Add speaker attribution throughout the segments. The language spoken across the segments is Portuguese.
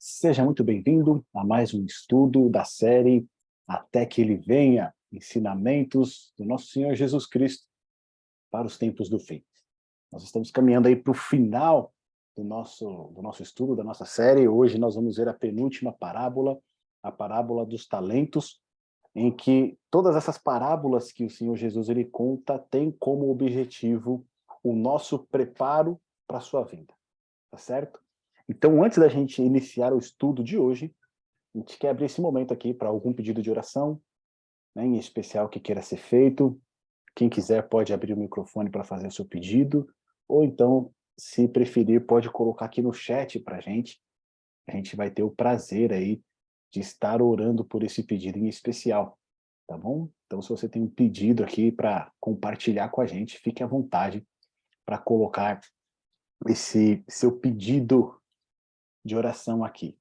Speaker 1: Seja muito bem-vindo a mais um estudo da série Até que Ele Venha, ensinamentos do nosso Senhor Jesus Cristo para os tempos do fim. Nós estamos caminhando aí para o final do nosso estudo, da nossa série. Hoje nós vamos ver a penúltima parábola, a parábola dos talentos, em que todas essas parábolas que o Senhor Jesus ele conta têm como objetivo o nosso preparo para a sua vinda, tá certo? Então, antes da gente iniciar o estudo de hoje, a gente quer abrir esse momento aqui para algum pedido de oração, né, em especial que queira ser feito. Quem quiser pode abrir o microfone para fazer o seu pedido, ou então, se preferir, pode colocar aqui no chat para a gente. A gente vai ter o prazer aí de estar orando por esse pedido em especial, tá bom? Então, se você tem um pedido aqui para compartilhar com a gente, fique à vontade para colocar esse seu pedido de oração aqui,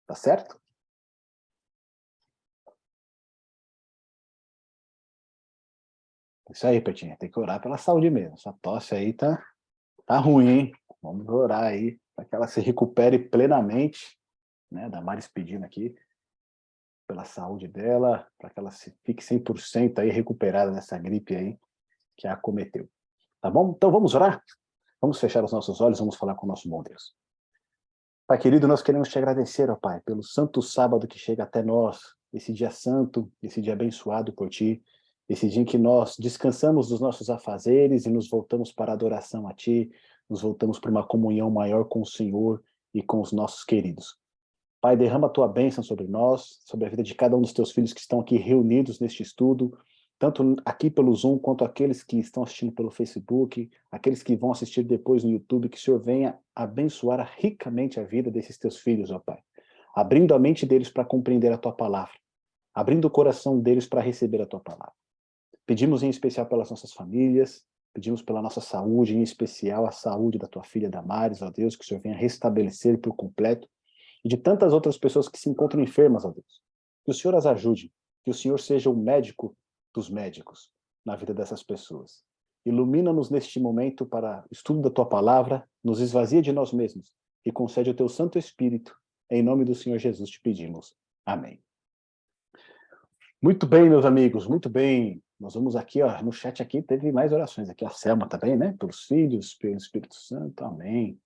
Speaker 1: tá certo? Isso aí, Petinha, tem que orar pela saúde mesmo. Essa tosse aí tá ruim, hein? Vamos orar aí para que ela se recupere plenamente, né? Damares pedindo aqui pela saúde dela, para que ela fique 100% aí recuperada dessa gripe aí que a acometeu. Tá bom? Então vamos orar? Vamos fechar os nossos olhos, vamos falar com o nosso bom Deus. Pai querido, nós queremos te agradecer, ó Pai, pelo santo sábado que chega até nós, esse dia santo, esse dia abençoado por Ti, esse dia em que nós descansamos dos nossos afazeres e nos voltamos para a adoração a Ti, nos voltamos para uma comunhão maior com o Senhor e com os nossos queridos. Pai, derrama a Tua bênção sobre nós, sobre a vida de cada um dos Teus filhos que estão aqui reunidos neste estudo, tanto aqui pelo Zoom, quanto aqueles que estão assistindo pelo Facebook, aqueles que vão assistir depois no YouTube, que o Senhor venha abençoar ricamente a vida desses teus filhos, ó Pai, abrindo a mente deles para compreender a Tua palavra, abrindo o coração deles para receber a Tua palavra. Pedimos em especial pelas nossas famílias, pedimos pela nossa saúde, em especial a saúde da Tua filha Damares, ó Deus, que o Senhor venha restabelecer por completo, e de tantas outras pessoas que se encontram enfermas, ó Deus. Que o Senhor as ajude, que o Senhor seja o médico dos médicos na vida dessas pessoas. Ilumina-nos neste momento para o estudo da Tua palavra, nos esvazia de nós mesmos e concede o Teu Santo Espírito. Em nome do Senhor Jesus te pedimos. Amém. Muito bem, meus amigos, muito bem. Nós vamos aqui, ó, no chat aqui teve mais orações aqui. A Selma também, né? Pelos filhos, pelo Espírito Santo, amém.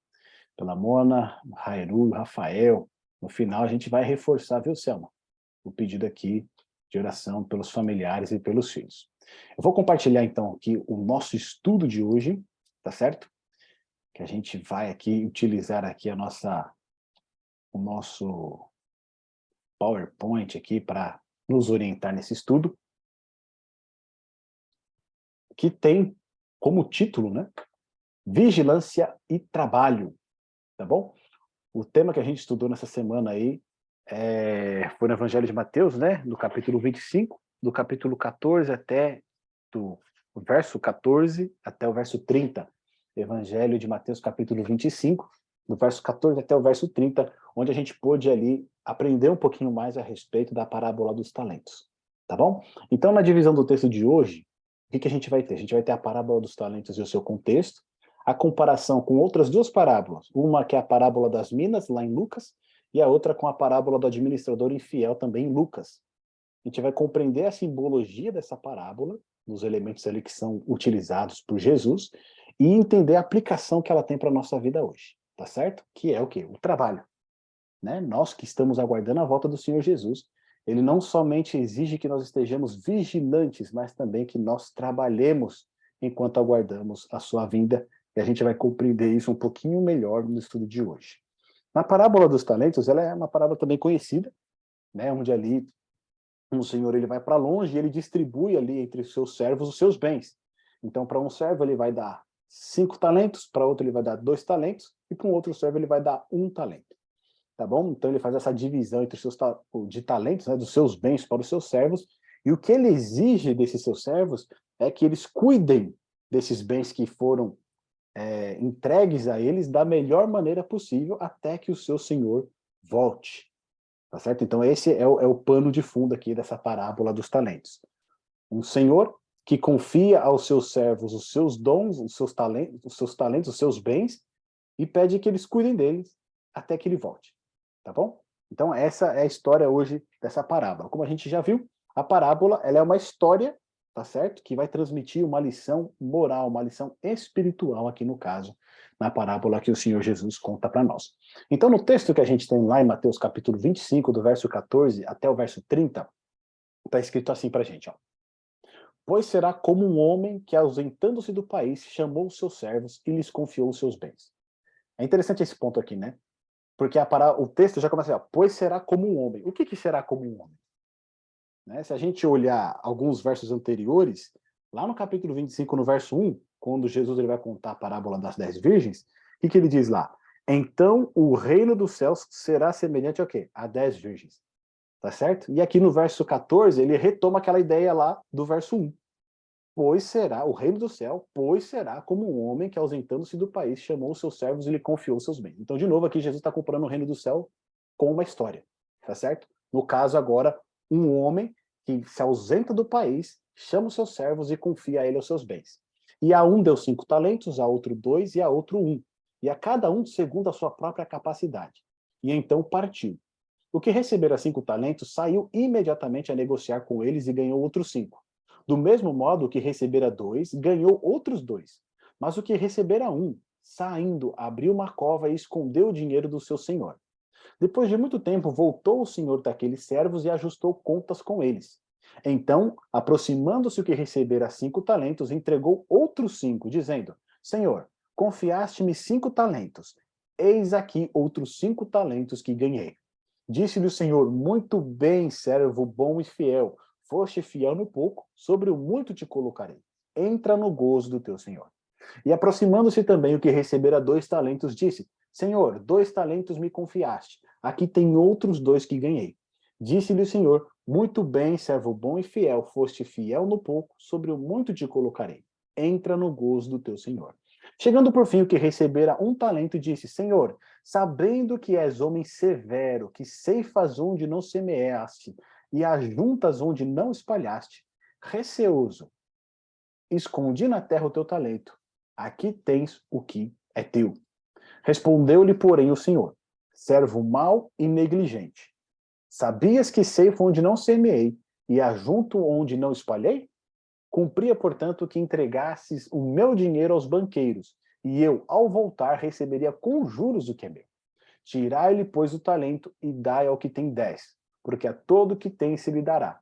Speaker 1: Pela Mona, Rairu, Rafael. No final a gente vai reforçar, viu, Selma? O pedido aqui de oração pelos familiares e pelos filhos. Eu vou compartilhar, então, aqui o nosso estudo de hoje, tá certo? Que a gente vai aqui utilizar aqui o nosso PowerPoint aqui para nos orientar nesse estudo, que tem como título, né? Vigilância e Trabalho, tá bom? O tema que a gente estudou nessa semana aí foi no Evangelho de Mateus, né? No capítulo 25, do capítulo 14 até do verso 14 até o verso 30. Evangelho de Mateus, capítulo 25, do verso 14 até o verso 30, onde a gente pôde ali aprender um pouquinho mais a respeito da parábola dos talentos. Tá bom? Então, na divisão do texto de hoje, o que a gente vai ter? A gente vai ter a parábola dos talentos e o seu contexto, a comparação com outras duas parábolas, uma que é a parábola das minas, lá em Lucas, e a outra com a parábola do administrador infiel, também em Lucas. A gente vai compreender a simbologia dessa parábola, nos elementos ali que são utilizados por Jesus, e entender a aplicação que ela tem para a nossa vida hoje, tá certo? Que é o quê? O trabalho. Né? Nós que estamos aguardando a volta do Senhor Jesus, ele não somente exige que nós estejamos vigilantes, mas também que nós trabalhemos enquanto aguardamos a sua vinda, e a gente vai compreender isso um pouquinho melhor no estudo de hoje. Na parábola dos talentos, ela é uma parábola também conhecida, né, onde ali um senhor ele vai para longe e ele distribui ali entre os seus servos os seus bens. Então, para um servo ele vai dar 5 talentos, para outro ele vai dar 2 talentos, e para um outro servo ele vai dar 1 talento. Tá bom? Então ele faz essa divisão entre os seus de talentos, né, dos seus bens para os seus servos, e o que ele exige desses seus servos é que eles cuidem desses bens que foram entregues a eles da melhor maneira possível até que o seu senhor volte. Tá certo? Então esse é o pano de fundo aqui dessa parábola dos talentos. Um senhor que confia aos seus servos os seus dons, os seus talentos, os seus bens, e pede que eles cuidem deles até que ele volte. tá bom? Então essa é a história hoje dessa parábola. Como a gente já viu, a parábola ela é uma história, tá certo? Que vai transmitir uma lição moral, uma lição espiritual aqui no caso, na parábola que o Senhor Jesus conta para nós. Então no texto que a gente tem lá em Mateus capítulo 25, do verso 14 até o verso 30, está escrito assim para a gente, ó. Pois será como um homem que, ausentando-se do país, chamou os seus servos e lhes confiou os seus bens. É interessante esse ponto aqui, né? Porque o texto já começa assim, ó, pois será como um homem. O que será como um homem? Né? Se a gente olhar alguns versos anteriores, lá no capítulo 25, no verso 1, quando Jesus ele vai contar a parábola das 10 virgens, o que ele diz lá? Então o reino dos céus será semelhante ao quê? A 10 virgens. Tá certo? E aqui no verso 14, ele retoma aquela ideia lá do verso 1. Pois será, o reino do céu, pois será como um homem que, ausentando-se do país, chamou os seus servos e lhe confiou os seus bens. Então, de novo, aqui Jesus está comparando o reino do céu com uma história, tá certo? No caso, agora, um homem que se ausenta do país, chama os seus servos e confia a ele os seus bens. E a um deu 5 talentos, a outro 2 e a outro 1. E a cada um segundo a sua própria capacidade. E então partiu. O que recebera 5 talentos saiu imediatamente a negociar com eles e ganhou outros 5. Do mesmo modo, o que recebera 2 ganhou outros 2. Mas o que recebera 1, saindo, abriu uma cova e escondeu o dinheiro do seu senhor. Depois de muito tempo, voltou o senhor daqueles servos e ajustou contas com eles. Então, aproximando-se o que recebera 5 talentos, entregou outros 5, dizendo: Senhor, confiaste-me 5 talentos. Eis aqui outros 5 talentos que ganhei. Disse-lhe o Senhor: muito bem, servo bom e fiel. Foste fiel no pouco, sobre o muito te colocarei. Entra no gozo do teu Senhor. E aproximando-se também o que recebera 2 talentos, disse: Senhor, 2 talentos me confiaste. Aqui tem outros 2 que ganhei. Disse-lhe o Senhor: muito bem, servo bom e fiel. Foste fiel no pouco, sobre o muito te colocarei. Entra no gozo do teu Senhor. Chegando por fim o que recebera 1 talento, disse: Senhor, sabendo que és homem severo, que ceifas onde não semeaste, e ajuntas onde não espalhaste, receoso, escondi na terra o teu talento. Aqui tens o que é teu. Respondeu-lhe, porém, o Senhor: servo mau e negligente. Sabias que ceifo onde não semeei, e ajunto onde não espalhei? Cumpria, portanto, que entregasses o meu dinheiro aos banqueiros, e eu, ao voltar, receberia com juros o que é meu. Tirai-lhe, pois, o talento e dai ao que tem 10, porque a todo que tem se lhe dará,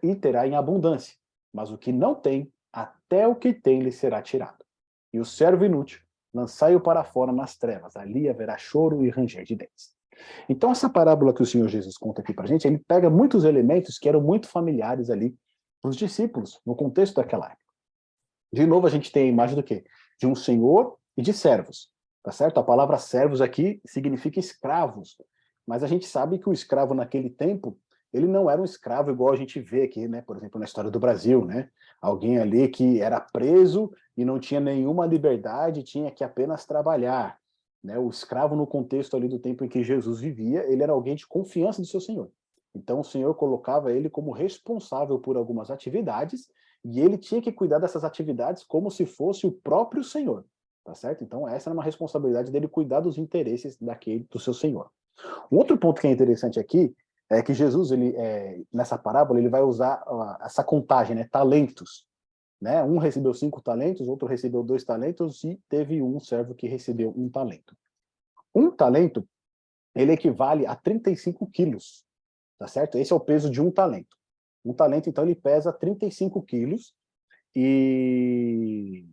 Speaker 1: e terá em abundância. Mas o que não tem, até o que tem lhe será tirado. E o servo inútil, lançai-o para fora nas trevas, ali haverá choro e ranger de dentes. Então essa parábola que o Senhor Jesus conta aqui para a gente, ele pega muitos elementos que eram muito familiares ali para os discípulos, no contexto daquela época. De novo, a gente tem a imagem do quê? De um senhor e de servos, tá certo? A palavra servos aqui significa escravos, mas a gente sabe que o escravo naquele tempo, ele não era um escravo igual a gente vê aqui, né? Por exemplo, na história do Brasil, né? Alguém ali que era preso e não tinha nenhuma liberdade, tinha que apenas trabalhar, né? O escravo no contexto ali do tempo em que Jesus vivia, ele era alguém de confiança do seu senhor. Então o senhor colocava ele como responsável por algumas atividades e ele tinha que cuidar dessas atividades como se fosse o próprio senhor, tá certo? Então essa era uma responsabilidade dele cuidar dos interesses do seu senhor. Um outro ponto que é interessante aqui é que Jesus, nessa parábola, ele vai usar essa contagem, né, talentos. Né? Um recebeu 5 talentos, outro recebeu 2 talentos e teve um servo que recebeu 1 talento. 1 talento, ele equivale a 35 quilos, tá certo? Esse é o peso de 1 talento. 1 talento, então, ele pesa 35 quilos e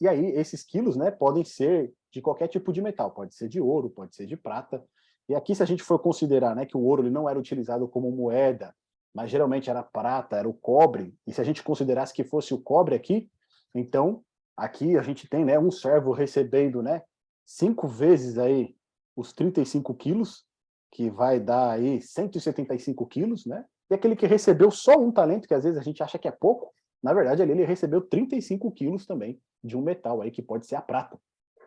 Speaker 1: aí esses quilos, né, podem ser de qualquer tipo de metal, pode ser de ouro, pode ser de prata. E aqui, se a gente for considerar, né, que o ouro ele não era utilizado como moeda, mas geralmente era prata, era o cobre, e se a gente considerasse que fosse o cobre aqui, então aqui a gente tem, né, um servo recebendo, né, 5 vezes aí os 35 quilos, que vai dar aí 175 quilos, né? E aquele que recebeu só 1 talento, que às vezes a gente acha que é pouco, na verdade ali ele recebeu 35 quilos também de um metal aí que pode ser a prata,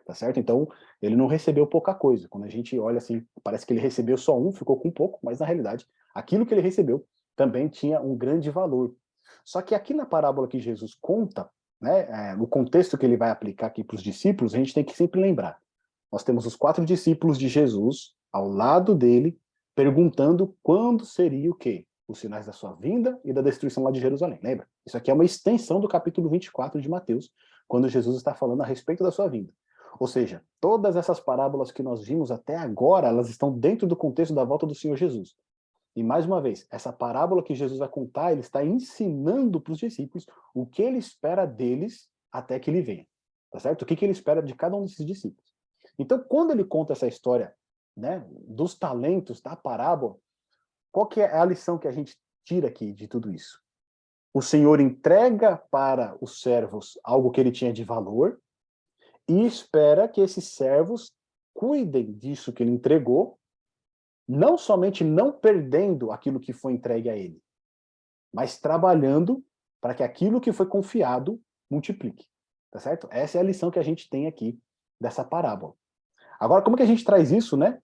Speaker 1: tá certo? Então ele não recebeu pouca coisa. Quando a gente olha assim, parece que ele recebeu só 1, ficou com pouco, mas na realidade aquilo que ele recebeu também tinha um grande valor. Só que aqui na parábola que Jesus conta, né, no contexto que ele vai aplicar aqui para os discípulos, a gente tem que sempre lembrar. Nós temos os 4 discípulos de Jesus, ao lado dele, perguntando quando seria o quê? Os sinais da sua vinda e da destruição lá de Jerusalém. Lembra? Isso aqui é uma extensão do capítulo 24 de Mateus, quando Jesus está falando a respeito da sua vinda. Ou seja, todas essas parábolas que nós vimos até agora, elas estão dentro do contexto da volta do Senhor Jesus. E mais uma vez, essa parábola que Jesus vai contar, ele está ensinando para os discípulos o que ele espera deles até que ele venha. Tá certo? O que ele espera de cada um desses discípulos. Então, quando ele conta essa história, né, dos talentos, da parábola, qual que é a lição que a gente tira aqui de tudo isso? O Senhor entrega para os servos algo que ele tinha de valor e espera que esses servos cuidem disso que ele entregou, não somente não perdendo aquilo que foi entregue a ele, mas trabalhando para que aquilo que foi confiado multiplique. Tá certo? Essa é a lição que a gente tem aqui dessa parábola. Agora, como que a gente traz isso, né,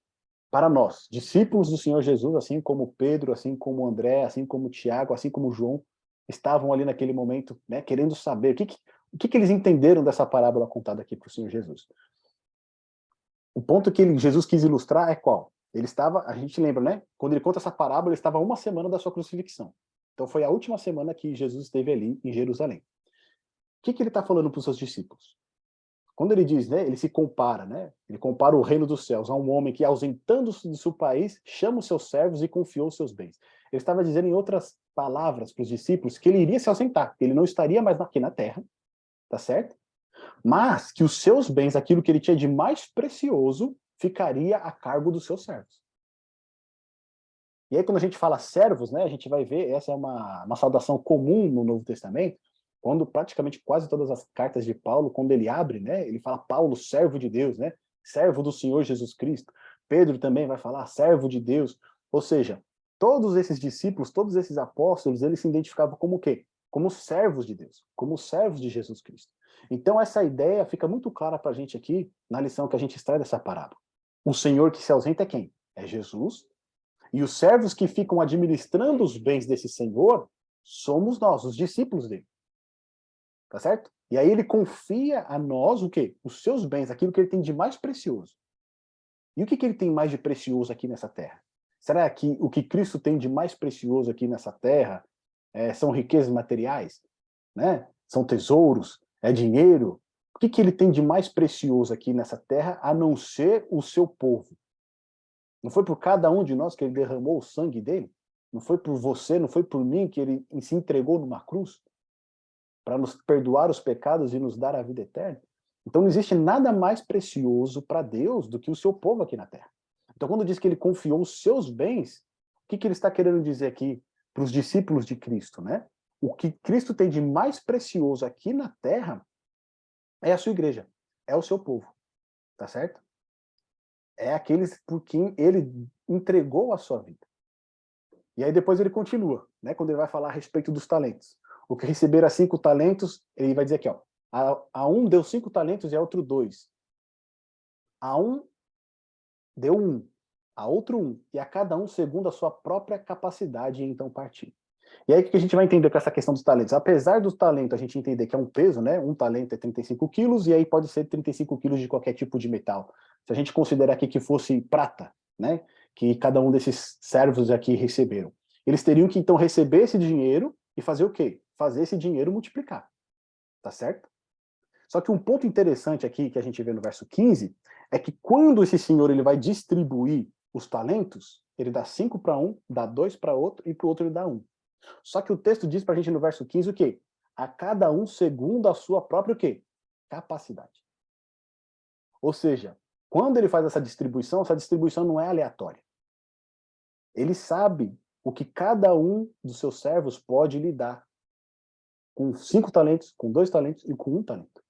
Speaker 1: para nós, discípulos do Senhor Jesus, assim como Pedro, assim como André, assim como Tiago, assim como João, estavam ali naquele momento, né, querendo saber o que eles entenderam dessa parábola contada aqui para o Senhor Jesus. O ponto que Jesus quis ilustrar é qual? Ele estava, a gente lembra, né? Quando ele conta essa parábola, ele estava a uma semana da sua crucifixão. Então foi a última semana que Jesus esteve ali em Jerusalém. O que ele está falando para os seus discípulos? Quando ele diz, né, ele se compara, né? Ele compara o reino dos céus a um homem que, ausentando-se de seu país, chama os seus servos e confiou os seus bens. Ele estava dizendo, em outras palavras, para os discípulos, que ele iria se ausentar, que ele não estaria mais aqui na terra, tá certo? Mas que os seus bens, aquilo que ele tinha de mais precioso, ficaria a cargo dos seus servos. E aí, quando a gente fala servos, né, a gente vai ver, essa é uma saudação comum no Novo Testamento, quando praticamente quase todas as cartas de Paulo, quando ele abre, né, ele fala Paulo, servo de Deus, né, servo do Senhor Jesus Cristo. Pedro também vai falar servo de Deus. Ou seja, todos esses discípulos, todos esses apóstolos, eles se identificavam como o quê? Como servos de Deus, como servos de Jesus Cristo. Então essa ideia fica muito clara para a gente aqui, na lição que a gente extrai dessa parábola. O Senhor que se ausenta é quem? É Jesus. E os servos que ficam administrando os bens desse Senhor somos nós, os discípulos dele. Tá certo? E aí ele confia a nós o quê? Os seus bens, aquilo que ele tem de mais precioso. E o que ele tem mais de precioso aqui nessa terra? Será que o que Cristo tem de mais precioso aqui nessa terra são riquezas materiais? Né? São tesouros? É dinheiro? O que ele tem de mais precioso aqui nessa terra a não ser o seu povo? Não foi por cada um de nós que ele derramou o sangue dele? Não foi por você, não foi por mim que ele se entregou numa cruz? Para nos perdoar os pecados e nos dar a vida eterna? Então não existe nada mais precioso para Deus do que o seu povo aqui na terra. Então quando diz que ele confiou os seus bens, o que ele está querendo dizer aqui para os discípulos de Cristo, né? O que Cristo tem de mais precioso aqui na terra é a sua igreja, é o seu povo, tá certo? É aqueles por quem ele entregou a sua vida. E aí depois ele continua, né, quando ele vai falar a respeito dos talentos. O que receberá 5 talentos, ele vai dizer aqui, ó, a um deu 5 talentos e a outro 2. A um deu 1, a outro 1, e a cada um segundo a sua própria capacidade, e então partiu. E aí o que a gente vai entender com essa questão dos talentos? Apesar do talento a gente entender que é um peso, né? Um talento é 35 quilos, e aí pode ser 35 quilos de qualquer tipo de metal. Se a gente considerar aqui que fosse prata, né? Que cada um desses servos aqui receberam. Eles teriam que então receber esse dinheiro e fazer o quê? Fazer esse dinheiro multiplicar. Tá certo? Só que um ponto interessante aqui que a gente vê no verso 15 é que quando esse senhor ele vai distribuir os talentos, ele dá 5 para um, dá 2 para outro e para o outro ele dá 1. Só que o texto diz para a gente no verso 15 o quê? A cada um segundo a sua própria o quê? Capacidade. Ou seja, quando ele faz essa distribuição não é aleatória. Ele sabe o que cada um dos seus servos pode lhe dar. Com 5 talentos, com 2 talentos e com 1 talento.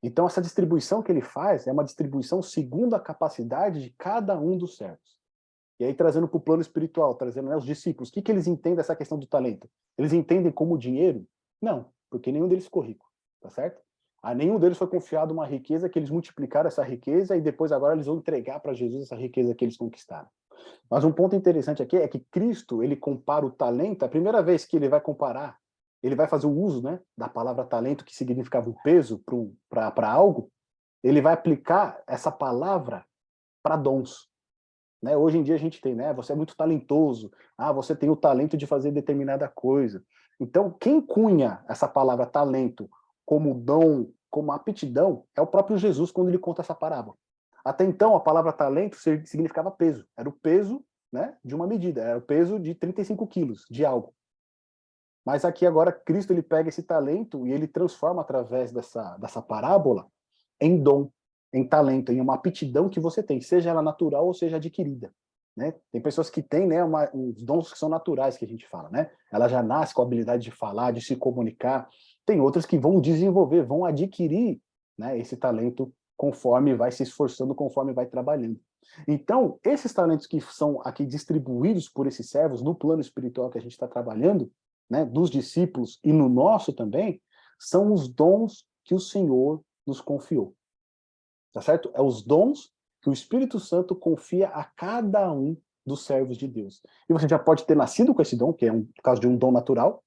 Speaker 1: Então essa distribuição que ele faz é uma distribuição segundo a capacidade de cada um dos servos. E aí trazendo para o plano espiritual, trazendo, né, os discípulos, o que eles entendem dessa questão do talento? Eles entendem como dinheiro? Não, porque nenhum deles ficou rico, tá certo? A nenhum deles foi confiado uma riqueza que eles multiplicaram essa riqueza e depois agora eles vão entregar para Jesus essa riqueza que eles conquistaram. Mas um ponto interessante aqui é que Cristo, ele compara o talento, a primeira vez que ele vai comparar, ele vai fazer o uso, né, da palavra talento, que significava um peso para algo, ele vai aplicar essa palavra para dons. né? Hoje em dia a gente tem, né? Você é muito talentoso, você tem o talento de fazer determinada coisa. Então, quem cunha essa palavra talento como dom, como aptidão, é o próprio Jesus quando ele conta essa parábola. Até então, a palavra talento significava peso. Era o peso, né, de uma medida. Era o peso de 35 quilos de algo. Mas aqui agora, Cristo ele pega esse talento e ele transforma através dessa parábola em dom, em talento, em uma aptidão que você tem, seja ela natural ou seja adquirida. Né? Tem pessoas que têm, né, uns dons que são naturais, que a gente fala, né? Ela já nasce com a habilidade de falar, de se comunicar. Tem outras que vão desenvolver, vão adquirir, né, esse talento conforme vai se esforçando, conforme vai trabalhando. Então, esses talentos que são aqui distribuídos por esses servos no plano espiritual que a gente está trabalhando, né, dos discípulos e no nosso também, são os dons que o Senhor nos confiou. Tá certo? É os dons que o Espírito Santo confia a cada um dos servos de Deus. E você já pode ter nascido com esse dom, que é um caso de um dom natural,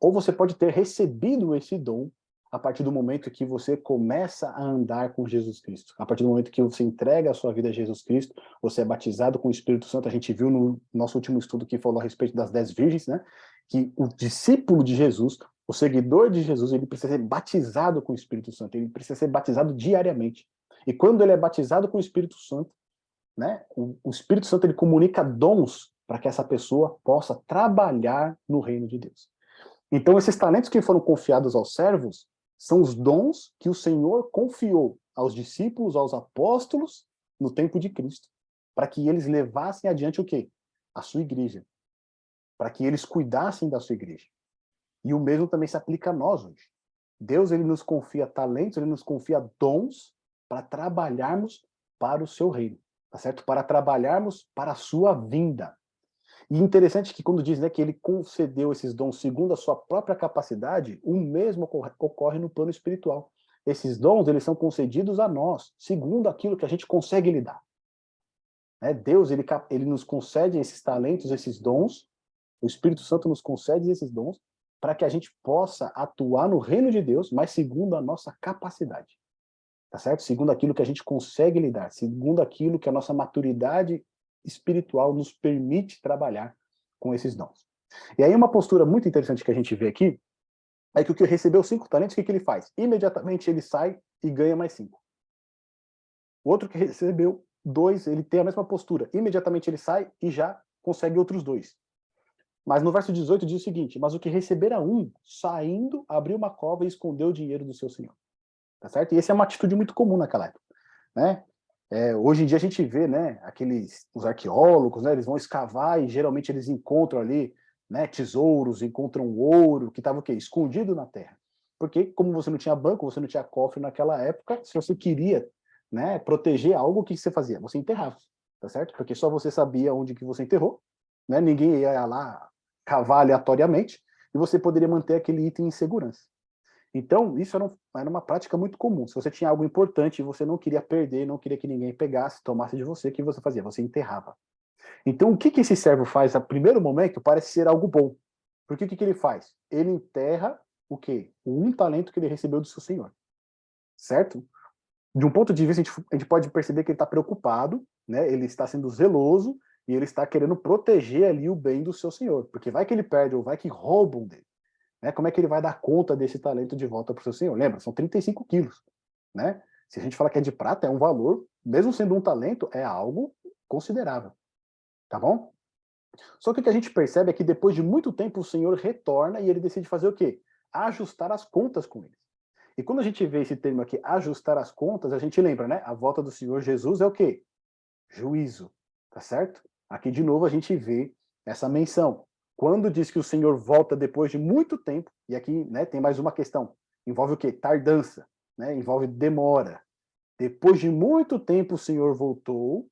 Speaker 1: ou você pode ter recebido esse dom a partir do momento que você começa a andar com Jesus Cristo. A partir do momento que você entrega a sua vida a Jesus Cristo, você é batizado com o Espírito Santo. A gente viu no nosso último estudo que falou a respeito das 10 virgens, né? Que o discípulo de Jesus, o seguidor de Jesus, ele precisa ser batizado com o Espírito Santo, ele precisa ser batizado diariamente. E quando ele é batizado com o Espírito Santo, né, o Espírito Santo ele comunica dons para que essa pessoa possa trabalhar no reino de Deus. Então, esses talentos que foram confiados aos servos são os dons que o Senhor confiou aos discípulos, aos apóstolos, no tempo de Cristo, para que eles levassem adiante o quê? A sua igreja. Para que eles cuidassem da sua igreja. E o mesmo também se aplica a nós hoje. Deus ele nos confia talentos, ele nos confia dons para trabalharmos para o seu reino, tá certo? Para trabalharmos para a sua vinda. E interessante que quando diz, né, que ele concedeu esses dons segundo a sua própria capacidade, o mesmo ocorre no plano espiritual. Esses dons, eles são concedidos a nós, segundo aquilo que a gente consegue lidar. Né? Deus, ele nos concede esses talentos, esses dons, o Espírito Santo nos concede esses dons, para que a gente possa atuar no reino de Deus, mas segundo a nossa capacidade. Tá certo? Segundo aquilo que a gente consegue lidar, segundo aquilo que a nossa maturidade espiritual nos permite trabalhar com esses dons. E aí uma postura muito interessante que a gente vê aqui é que o que recebeu 5 talentos, o que ele faz? Imediatamente ele sai e ganha mais 5. O outro que recebeu 2, ele tem a mesma postura. Imediatamente ele sai e já consegue outros 2. Mas no verso 18 diz o seguinte: mas o que recebera 1, saindo, abriu uma cova e escondeu o dinheiro do seu senhor. Tá certo? E essa é uma atitude muito comum naquela época, né? Hoje em dia a gente vê, né, os arqueólogos, né, eles vão escavar e geralmente eles encontram ali, né, tesouros, encontram ouro que estava o quê? Escondido na terra. Porque como você não tinha banco, você não tinha cofre naquela época, se você queria, né, proteger algo, o que você fazia? Você enterrava, tá certo? Porque só você sabia onde que você enterrou, né? Ninguém ia lá cavar aleatoriamente e você poderia manter aquele item em segurança. Então, isso era uma prática muito comum. Se você tinha algo importante e você não queria perder, não queria que ninguém pegasse, tomasse de você, o que você fazia? Você enterrava. Então, o que esse servo faz a primeiro momento parece ser algo bom. Porque o que ele faz? Ele enterra o quê? O talento que ele recebeu do seu senhor. Certo? De um ponto de vista, a gente pode perceber que ele está preocupado, né? Ele está sendo zeloso e ele está querendo proteger ali o bem do seu senhor. Porque vai que ele perde ou vai que roubam dele. Né? Como é que ele vai dar conta desse talento de volta para o seu senhor? Lembra, são 35 quilos. Né? Se a gente fala que é de prata, é um valor, mesmo sendo um talento, é algo considerável. Tá bom? Só que o que a gente percebe é que depois de muito tempo o senhor retorna e ele decide fazer o quê? Ajustar as contas com eles. E quando a gente vê esse termo aqui, ajustar as contas, a gente lembra, né? A volta do Senhor Jesus é o quê? Juízo. Tá certo? Aqui de novo a gente vê essa menção. Quando diz que o Senhor volta depois de muito tempo, e aqui, né, tem mais uma questão, envolve o quê? Tardança, né? Envolve demora. Depois de muito tempo o Senhor voltou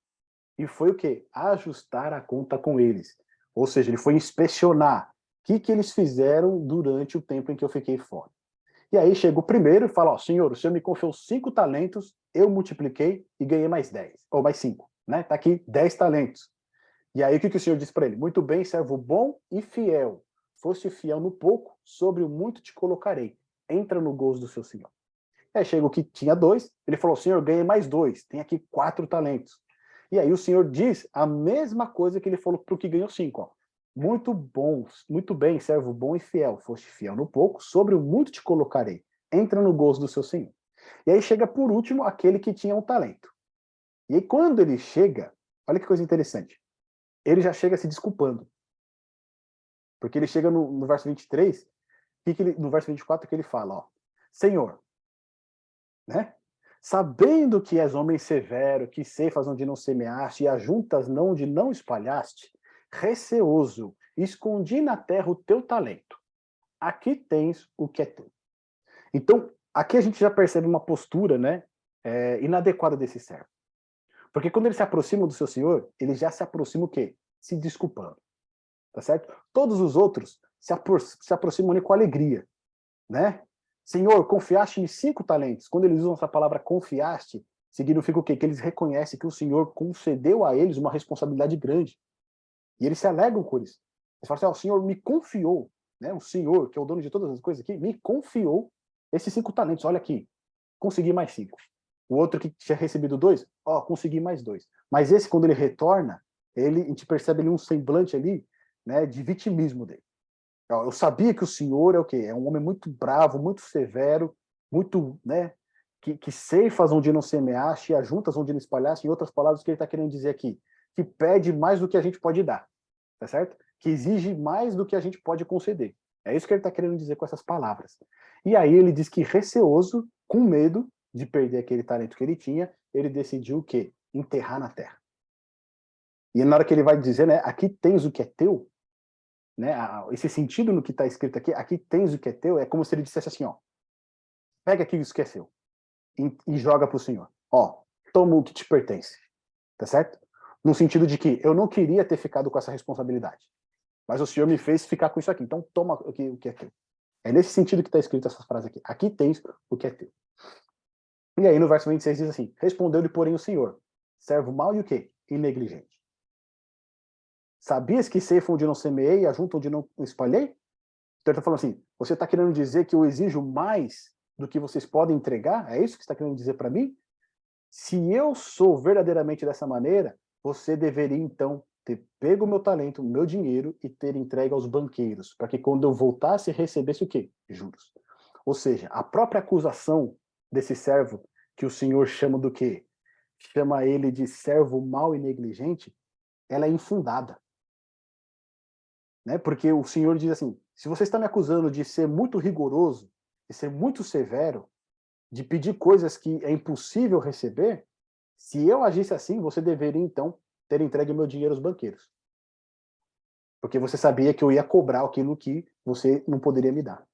Speaker 1: e foi o quê? Ajustar a conta com eles. Ou seja, ele foi inspecionar o que eles fizeram durante o tempo em que eu fiquei fora. E aí chega o primeiro e fala, ó, Senhor, o Senhor me confiou 5 talentos, eu multipliquei e ganhei mais 10, ou mais 5, né? Tá aqui 10 talentos. E aí o que o Senhor diz para ele? Muito bem, servo bom e fiel. Foste fiel no pouco, sobre o muito te colocarei. Entra no gozo do seu Senhor. Aí chega o que tinha 2, ele falou, Senhor, ganhei mais 2, tem aqui 4 talentos. E aí o Senhor diz a mesma coisa que ele falou para o que ganhou 5, ó. Muito bom, muito bem, servo bom e fiel. Foste fiel no pouco, sobre o muito te colocarei. Entra no gozo do seu Senhor. E aí chega por último aquele que tinha um talento. E aí quando ele chega, olha que coisa interessante. Ele já chega se desculpando. Porque ele chega no verso 23, no verso 24 que ele fala, ó. Senhor, né? Sabendo que és homem severo, que ceifas onde não semeaste e ajuntas não onde não espalhaste, receoso, escondi na terra o teu talento. Aqui tens o que é teu. Então, aqui a gente já percebe uma postura, né, inadequada desse servo. Porque quando ele se aproxima do seu senhor, ele já se aproxima o quê? Se desculpando. Tá certo? Todos os outros se aproximam ali com alegria, né? Senhor, confiaste-me 5 talentos. Quando eles usam essa palavra confiaste, significa o quê? Que eles reconhecem que o Senhor concedeu a eles uma responsabilidade grande. E eles se alegram por isso. Eles falam assim, o Senhor me confiou, né? O Senhor, que é o dono de todas as coisas aqui, me confiou esses 5 talentos. Olha aqui, consegui mais 5. O outro que tinha recebido 2, consegui mais 2. Mas esse, quando ele retorna, a gente percebe ali um semblante ali, né, de vitimismo dele. Eu sabia que o Senhor é o quê? É um homem muito bravo, muito severo, muito, né, que ceifas onde não semeaste e ajuntas onde não espalhaste. Em outras palavras, o que ele está querendo dizer aqui? Que pede mais do que a gente pode dar, tá certo? Que exige mais do que a gente pode conceder. É isso que ele está querendo dizer com essas palavras. E aí ele diz que receoso, com medo de perder aquele talento que ele tinha, ele decidiu o quê? Enterrar na terra. E na hora que ele vai dizer, né, aqui tens o que é teu, né, esse sentido no que está escrito aqui tens o que é teu, é como se ele dissesse assim, ó, pega aqui isso que é seu e joga para o Senhor. Ó, toma o que te pertence, tá certo? No sentido de que eu não queria ter ficado com essa responsabilidade, mas o Senhor me fez ficar com isso aqui, então toma o que é teu. É nesse sentido que está escrito essas frases aqui. Aqui tens o que é teu. E aí no verso 26 diz assim, respondeu-lhe porém o Senhor, servo mau e o quê? E negligente. Sabias que ceifa onde não semeei e ajunta onde não espalhei? Então ele está falando assim, você está querendo dizer que eu exijo mais do que vocês podem entregar? É isso que você está querendo dizer para mim? Se eu sou verdadeiramente dessa maneira, você deveria então ter pego o meu talento, o meu dinheiro e ter entregue aos banqueiros, para que quando eu voltasse recebesse o quê? Juros. Ou seja, a própria acusação desse servo, que o Senhor chama do quê? Chama ele de servo mau e negligente, ela é infundada. Né? Porque o Senhor diz assim, se você está me acusando de ser muito rigoroso, de ser muito severo, de pedir coisas que é impossível receber, se eu agisse assim, você deveria então ter entregue o meu dinheiro aos banqueiros. Porque você sabia que eu ia cobrar aquilo que você não poderia me dar.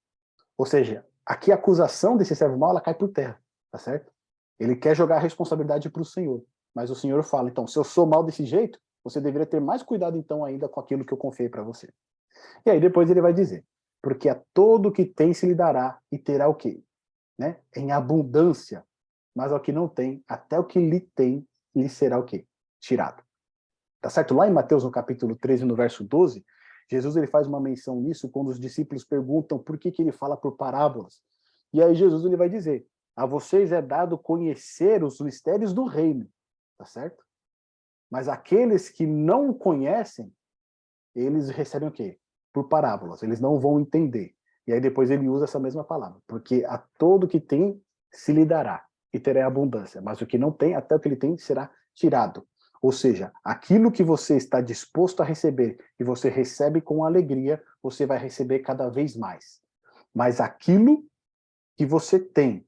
Speaker 1: Ou seja, aqui a acusação desse servo mau, ela cai por terra, tá certo? Ele quer jogar a responsabilidade para o Senhor. Mas o Senhor fala, então, se eu sou mal desse jeito, você deveria ter mais cuidado então ainda com aquilo que eu confiei para você. E aí depois ele vai dizer, porque a todo que tem se lhe dará e terá o quê? Né? Em abundância, mas ao que não tem, até o que lhe tem, lhe será o quê? Tirado. Tá certo? Lá em Mateus, no capítulo 13, no verso 12, Jesus ele faz uma menção nisso quando os discípulos perguntam por que ele fala por parábolas. E aí Jesus ele vai dizer, a vocês é dado conhecer os mistérios do reino, tá certo? Mas aqueles que não conhecem, eles recebem o quê? Por parábolas, eles não vão entender. E aí depois ele usa essa mesma palavra, porque a todo que tem se lhe dará e terá abundância, mas o que não tem, até o que ele tem será tirado. Ou seja, aquilo que você está disposto a receber e você recebe com alegria, você vai receber cada vez mais. Mas aquilo que você tem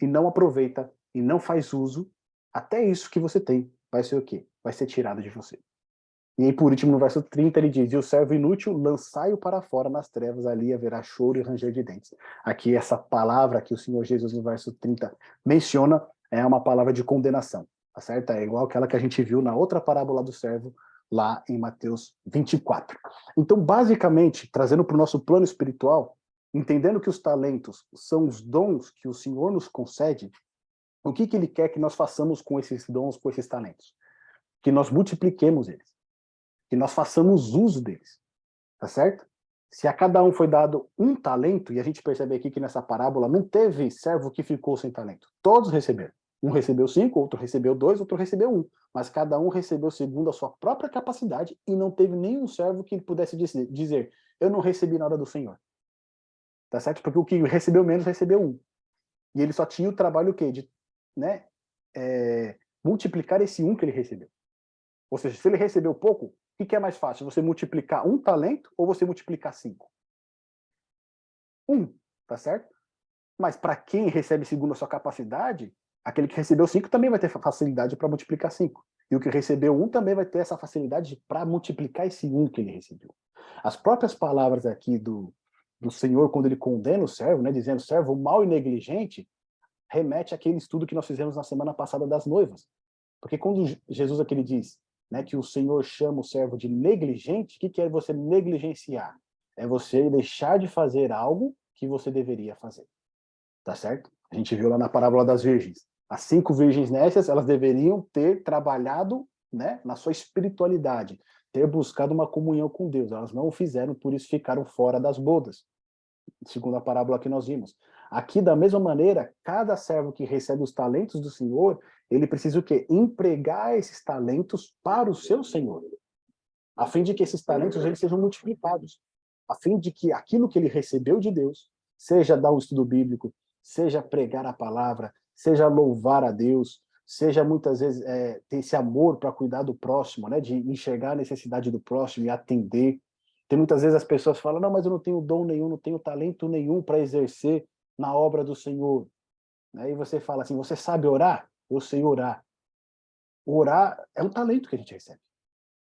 Speaker 1: e não aproveita e não faz uso, até isso que você tem vai ser o quê? Vai ser tirado de você. E aí, por último, no verso 30, ele diz, e o servo inútil, lançai-o para fora nas trevas, ali haverá choro e ranger de dentes. Aqui, essa palavra que o Senhor Jesus, no verso 30, menciona, é uma palavra de condenação, tá certo? É igual aquela que a gente viu na outra parábola do servo, lá em Mateus 24. Então, basicamente, trazendo para o nosso plano espiritual, entendendo que os talentos são os dons que o Senhor nos concede, o que ele quer que nós façamos com esses dons, com esses talentos? Que nós multipliquemos eles. Que nós façamos uso deles, tá certo? Se a cada um foi dado um talento, e a gente percebe aqui que nessa parábola não teve servo que ficou sem talento, todos receberam. Um recebeu 5, outro recebeu 2, outro recebeu 1. Mas cada um recebeu segundo a sua própria capacidade e não teve nenhum servo que pudesse dizer, eu não recebi nada do Senhor. Tá certo? Porque o que recebeu menos, recebeu 1. E ele só tinha o trabalho o quê? De, né, multiplicar esse 1 que ele recebeu. Ou seja, se ele recebeu pouco, o que é mais fácil? Você multiplicar 1 talento ou você multiplicar 5? 1, tá certo? Mas para quem recebe segundo a sua capacidade, aquele que recebeu 5 também vai ter facilidade para multiplicar 5. E o que recebeu 1 também vai ter essa facilidade para multiplicar esse 1 que ele recebeu. As próprias palavras aqui do Senhor, quando ele condena o servo, né, dizendo servo mau e negligente, remete àquele estudo que nós fizemos na semana passada das noivas. Porque quando Jesus aqui ele diz, né, que o Senhor chama o servo de negligente, o que é você negligenciar? É você deixar de fazer algo que você deveria fazer. Tá certo? A gente viu lá na parábola das virgens. As 5 virgens nécias, elas deveriam ter trabalhado, né, na sua espiritualidade, ter buscado uma comunhão com Deus. Elas não o fizeram, por isso ficaram fora das bodas, segundo a parábola que nós vimos. Aqui, da mesma maneira, cada servo que recebe os talentos do Senhor, ele precisa o quê? Empregar esses talentos para o seu Senhor, a fim de que esses talentos eles sejam multiplicados, a fim de que aquilo que ele recebeu de Deus, seja dar um estudo bíblico, seja pregar a palavra, seja louvar a Deus, seja muitas vezes ter esse amor para cuidar do próximo, né, de enxergar a necessidade do próximo e atender. Tem muitas vezes as pessoas falam, não, mas eu não tenho dom nenhum, não tenho talento nenhum para exercer na obra do Senhor. Aí você fala assim, você sabe orar? Eu sei orar. Orar é um talento que a gente recebe.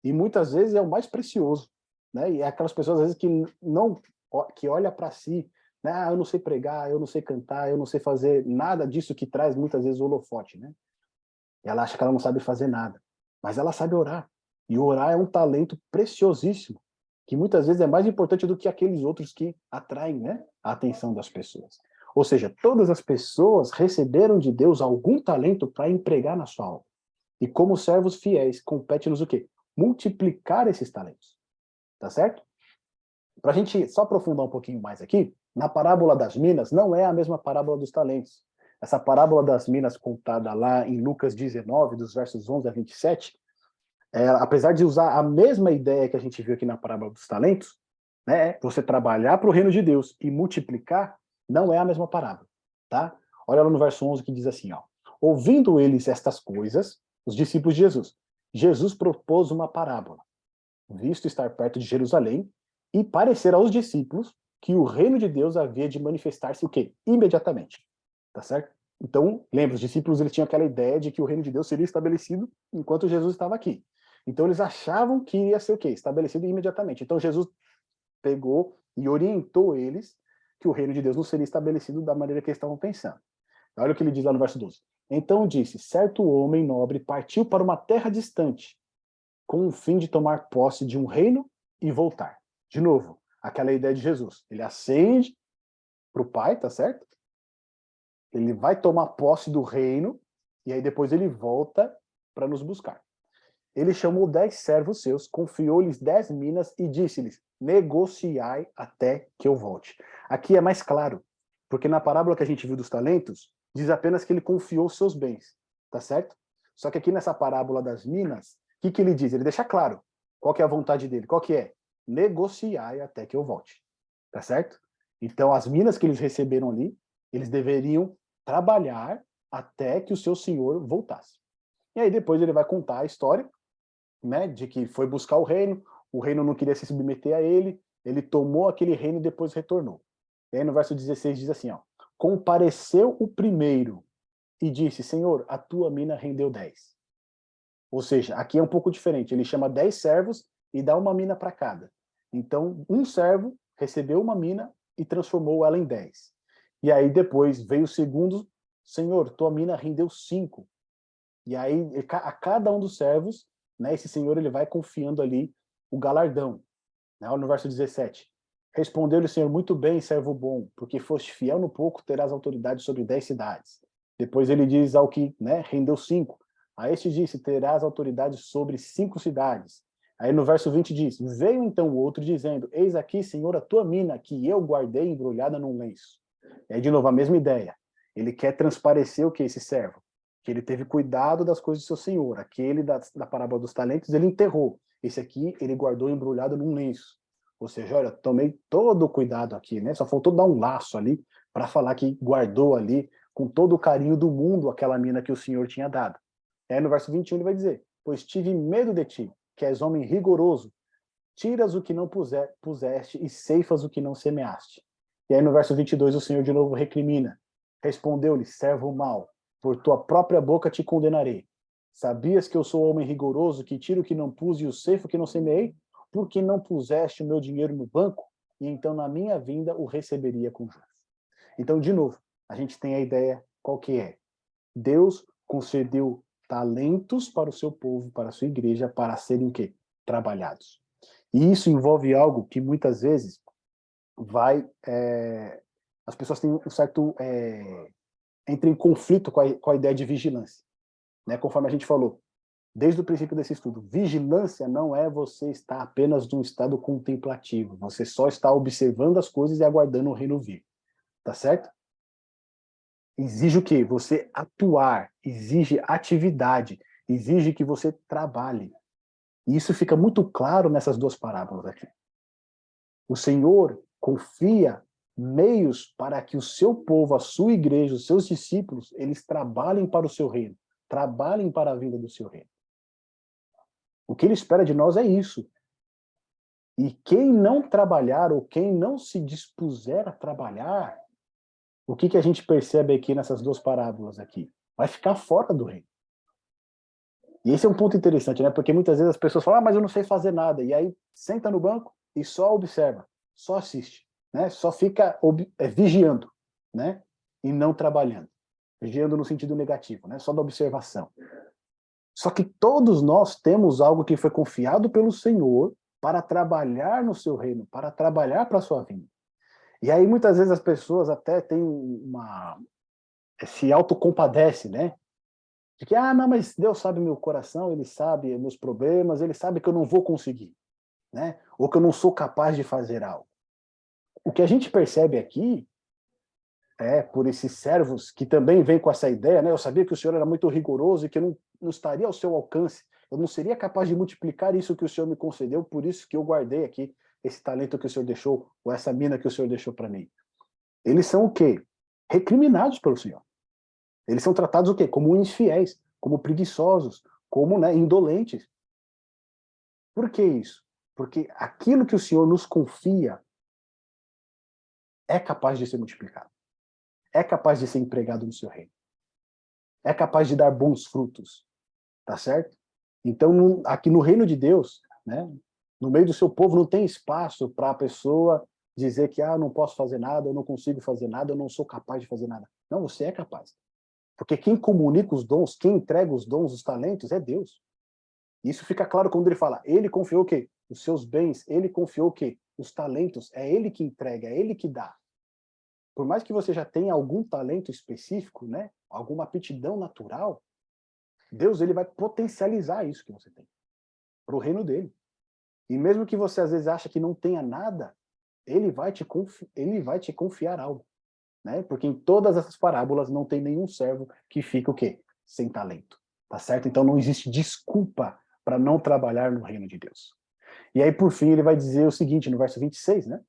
Speaker 1: E muitas vezes é o mais precioso, né? E é aquelas pessoas às vezes que não que olha para si, né? Ah, eu não sei pregar, eu não sei cantar, eu não sei fazer nada disso que traz muitas vezes o holofote, né? E ela acha que ela não sabe fazer nada, mas ela sabe orar. E orar é um talento preciosíssimo, que muitas vezes é mais importante do que aqueles outros que atraem, né, a atenção das pessoas. Ou seja, todas as pessoas receberam de Deus algum talento para empregar na sua obra. E como servos fiéis, compete-nos o quê? Multiplicar esses talentos. Tá certo? Para a gente só aprofundar um pouquinho mais aqui, na parábola das minas não é a mesma parábola dos talentos. Essa parábola das minas contada lá em Lucas 19, dos versos 11 a 27, apesar de usar a mesma ideia que a gente viu aqui na parábola dos talentos, né, você trabalhar para o reino de Deus e multiplicar, não é a mesma parábola. Tá? Olha lá no verso 11 que diz assim, ó, ouvindo eles estas coisas, os discípulos de Jesus, Jesus propôs uma parábola, visto estar perto de Jerusalém, e parecer aos discípulos que o reino de Deus havia de manifestar-se o quê? Imediatamente. Tá certo? Então, lembra, os discípulos eles tinham aquela ideia de que o reino de Deus seria estabelecido enquanto Jesus estava aqui. Então, eles achavam que ia ser o quê? Estabelecido imediatamente. Então, Jesus pegou e orientou eles que o reino de Deus não seria estabelecido da maneira que eles estavam pensando. Olha o que ele diz lá no verso 12. Então disse, certo homem nobre partiu para uma terra distante, com o fim de tomar posse de um reino e voltar. De novo, aquela ideia de Jesus. Ele ascende para o Pai, tá certo? Ele vai tomar posse do reino, e aí depois ele volta para nos buscar. Ele chamou 10 servos seus, confiou-lhes 10 minas e disse-lhes, negociai até que eu volte. Aqui é mais claro, porque na parábola que a gente viu dos talentos, diz apenas que ele confiou seus bens, tá certo? Só que aqui nessa parábola das minas, o que ele diz? Ele deixa claro qual que é a vontade dele. Qual que é? Negociai até que eu volte. Tá certo? Então, as minas que eles receberam ali, eles deveriam trabalhar até que o seu senhor voltasse. E aí depois ele vai contar a história, né, de que foi buscar o reino não queria se submeter a ele, ele tomou aquele reino e depois retornou. E aí no verso 16 diz assim, ó, compareceu o primeiro e disse, Senhor, a tua mina rendeu 10. Ou seja, aqui é um pouco diferente, ele chama 10 servos e dá uma mina para cada. Então, um servo recebeu uma mina e transformou ela em 10. E aí depois veio o segundo, Senhor, tua mina rendeu 5. E aí, a cada um dos servos, né, esse senhor ele vai confiando ali o galardão. Né? No verso 17. Respondeu-lhe o Senhor, muito bem, servo bom, porque foste fiel no pouco, terás autoridade sobre 10 cidades. Depois ele diz ao que, né, rendeu 5. A este disse, terás autoridade sobre 5 cidades. Aí no verso 20 diz, veio então o outro dizendo, eis aqui, Senhor, a tua mina, que eu guardei embrulhada num lenço. E aí de novo a mesma ideia. Ele quer transparecer o que esse servo? que ele teve cuidado das coisas do seu senhor. Aquele da parábola dos talentos, ele enterrou. Esse aqui, ele guardou embrulhado num lenço. Ou seja, olha, tomei todo o cuidado aqui, né? Só faltou dar um laço ali para falar que guardou ali com todo o carinho do mundo aquela mina que o Senhor tinha dado. E aí no verso 21 ele vai dizer: pois tive medo de ti, que és homem rigoroso, tiras o que não puseste e ceifas o que não semeaste. E aí no verso 22 o Senhor de novo recrimina. Respondeu-lhe: servo mau, por tua própria boca te condenarei. Sabias que eu sou homem rigoroso, que tiro o que não pus e o ceifo o que não semeei? Porque não puseste o meu dinheiro no banco, e então na minha vinda o receberia com juros. Então, de novo, a gente tem a ideia qual que é. Deus concedeu talentos para o seu povo, para a sua igreja, para serem o quê? Trabalhados. E isso envolve algo que muitas vezes as pessoas têm um certo entra em conflito com a ideia de vigilância, né? Conforme a gente falou desde o princípio desse estudo, vigilância não é você estar apenas num estado contemplativo, você só está observando as coisas e aguardando o reino vir, tá certo? Exige o quê? Você atuar, exige atividade, exige que você trabalhe. E isso fica muito claro nessas duas parábolas aqui. O Senhor confia meios para que o seu povo, a sua igreja, os seus discípulos, eles trabalhem para o seu reino, trabalhem para a vinda do seu reino. O que ele espera de nós é isso. E quem não trabalhar, ou quem não se dispuser a trabalhar, o que a gente percebe aqui nessas duas parábolas aqui? Vai ficar fora do reino. E esse é um ponto interessante, né? Porque muitas vezes as pessoas falam, mas eu não sei fazer nada. E aí senta no banco e só observa, só assiste, né? Só fica vigiando, né? E não trabalhando. Vigiando no sentido negativo, né? Só da observação. Só que todos nós temos algo que foi confiado pelo Senhor para trabalhar no seu reino, para trabalhar para a sua vinda. E aí muitas vezes as pessoas até têm se autocompadece, né? De que, não, mas Deus sabe meu coração, Ele sabe meus problemas, Ele sabe que eu não vou conseguir, né? Ou que eu não sou capaz de fazer algo. O que a gente percebe aqui por esses servos que também vêm com essa ideia, né? Eu sabia que o Senhor era muito rigoroso e que eu não estaria ao seu alcance, eu não seria capaz de multiplicar isso que o Senhor me concedeu, por isso que eu guardei aqui esse talento que o Senhor deixou, ou essa mina que o Senhor deixou para mim. Eles são o quê? Recriminados pelo Senhor. Eles são tratados o quê? Como infiéis, como preguiçosos, como, né, indolentes. Por que isso? Porque aquilo que o Senhor nos confia é capaz de ser multiplicado. É capaz de ser empregado no seu reino. É capaz de dar bons frutos. Tá certo? Então, aqui no reino de Deus, né, no meio do seu povo, não tem espaço para a pessoa dizer que não posso fazer nada, eu não consigo fazer nada, eu não sou capaz de fazer nada. Não, você é capaz. Porque quem comunica os dons, quem entrega os dons, os talentos, é Deus. Isso fica claro quando ele fala, ele confiou o quê? Os seus bens, ele confiou o quê? Os talentos, é ele que entrega, é ele que dá. Por mais que você já tenha algum talento específico, né, alguma aptidão natural, Deus ele vai potencializar isso que você tem para o reino dele. E mesmo que você às vezes acha que não tenha nada, ele vai te confiar algo, né? Porque em todas essas parábolas não tem nenhum servo que fica o quê? Sem talento, tá certo? Então não existe desculpa para não trabalhar no reino de Deus. E aí por fim ele vai dizer o seguinte no verso 26, né?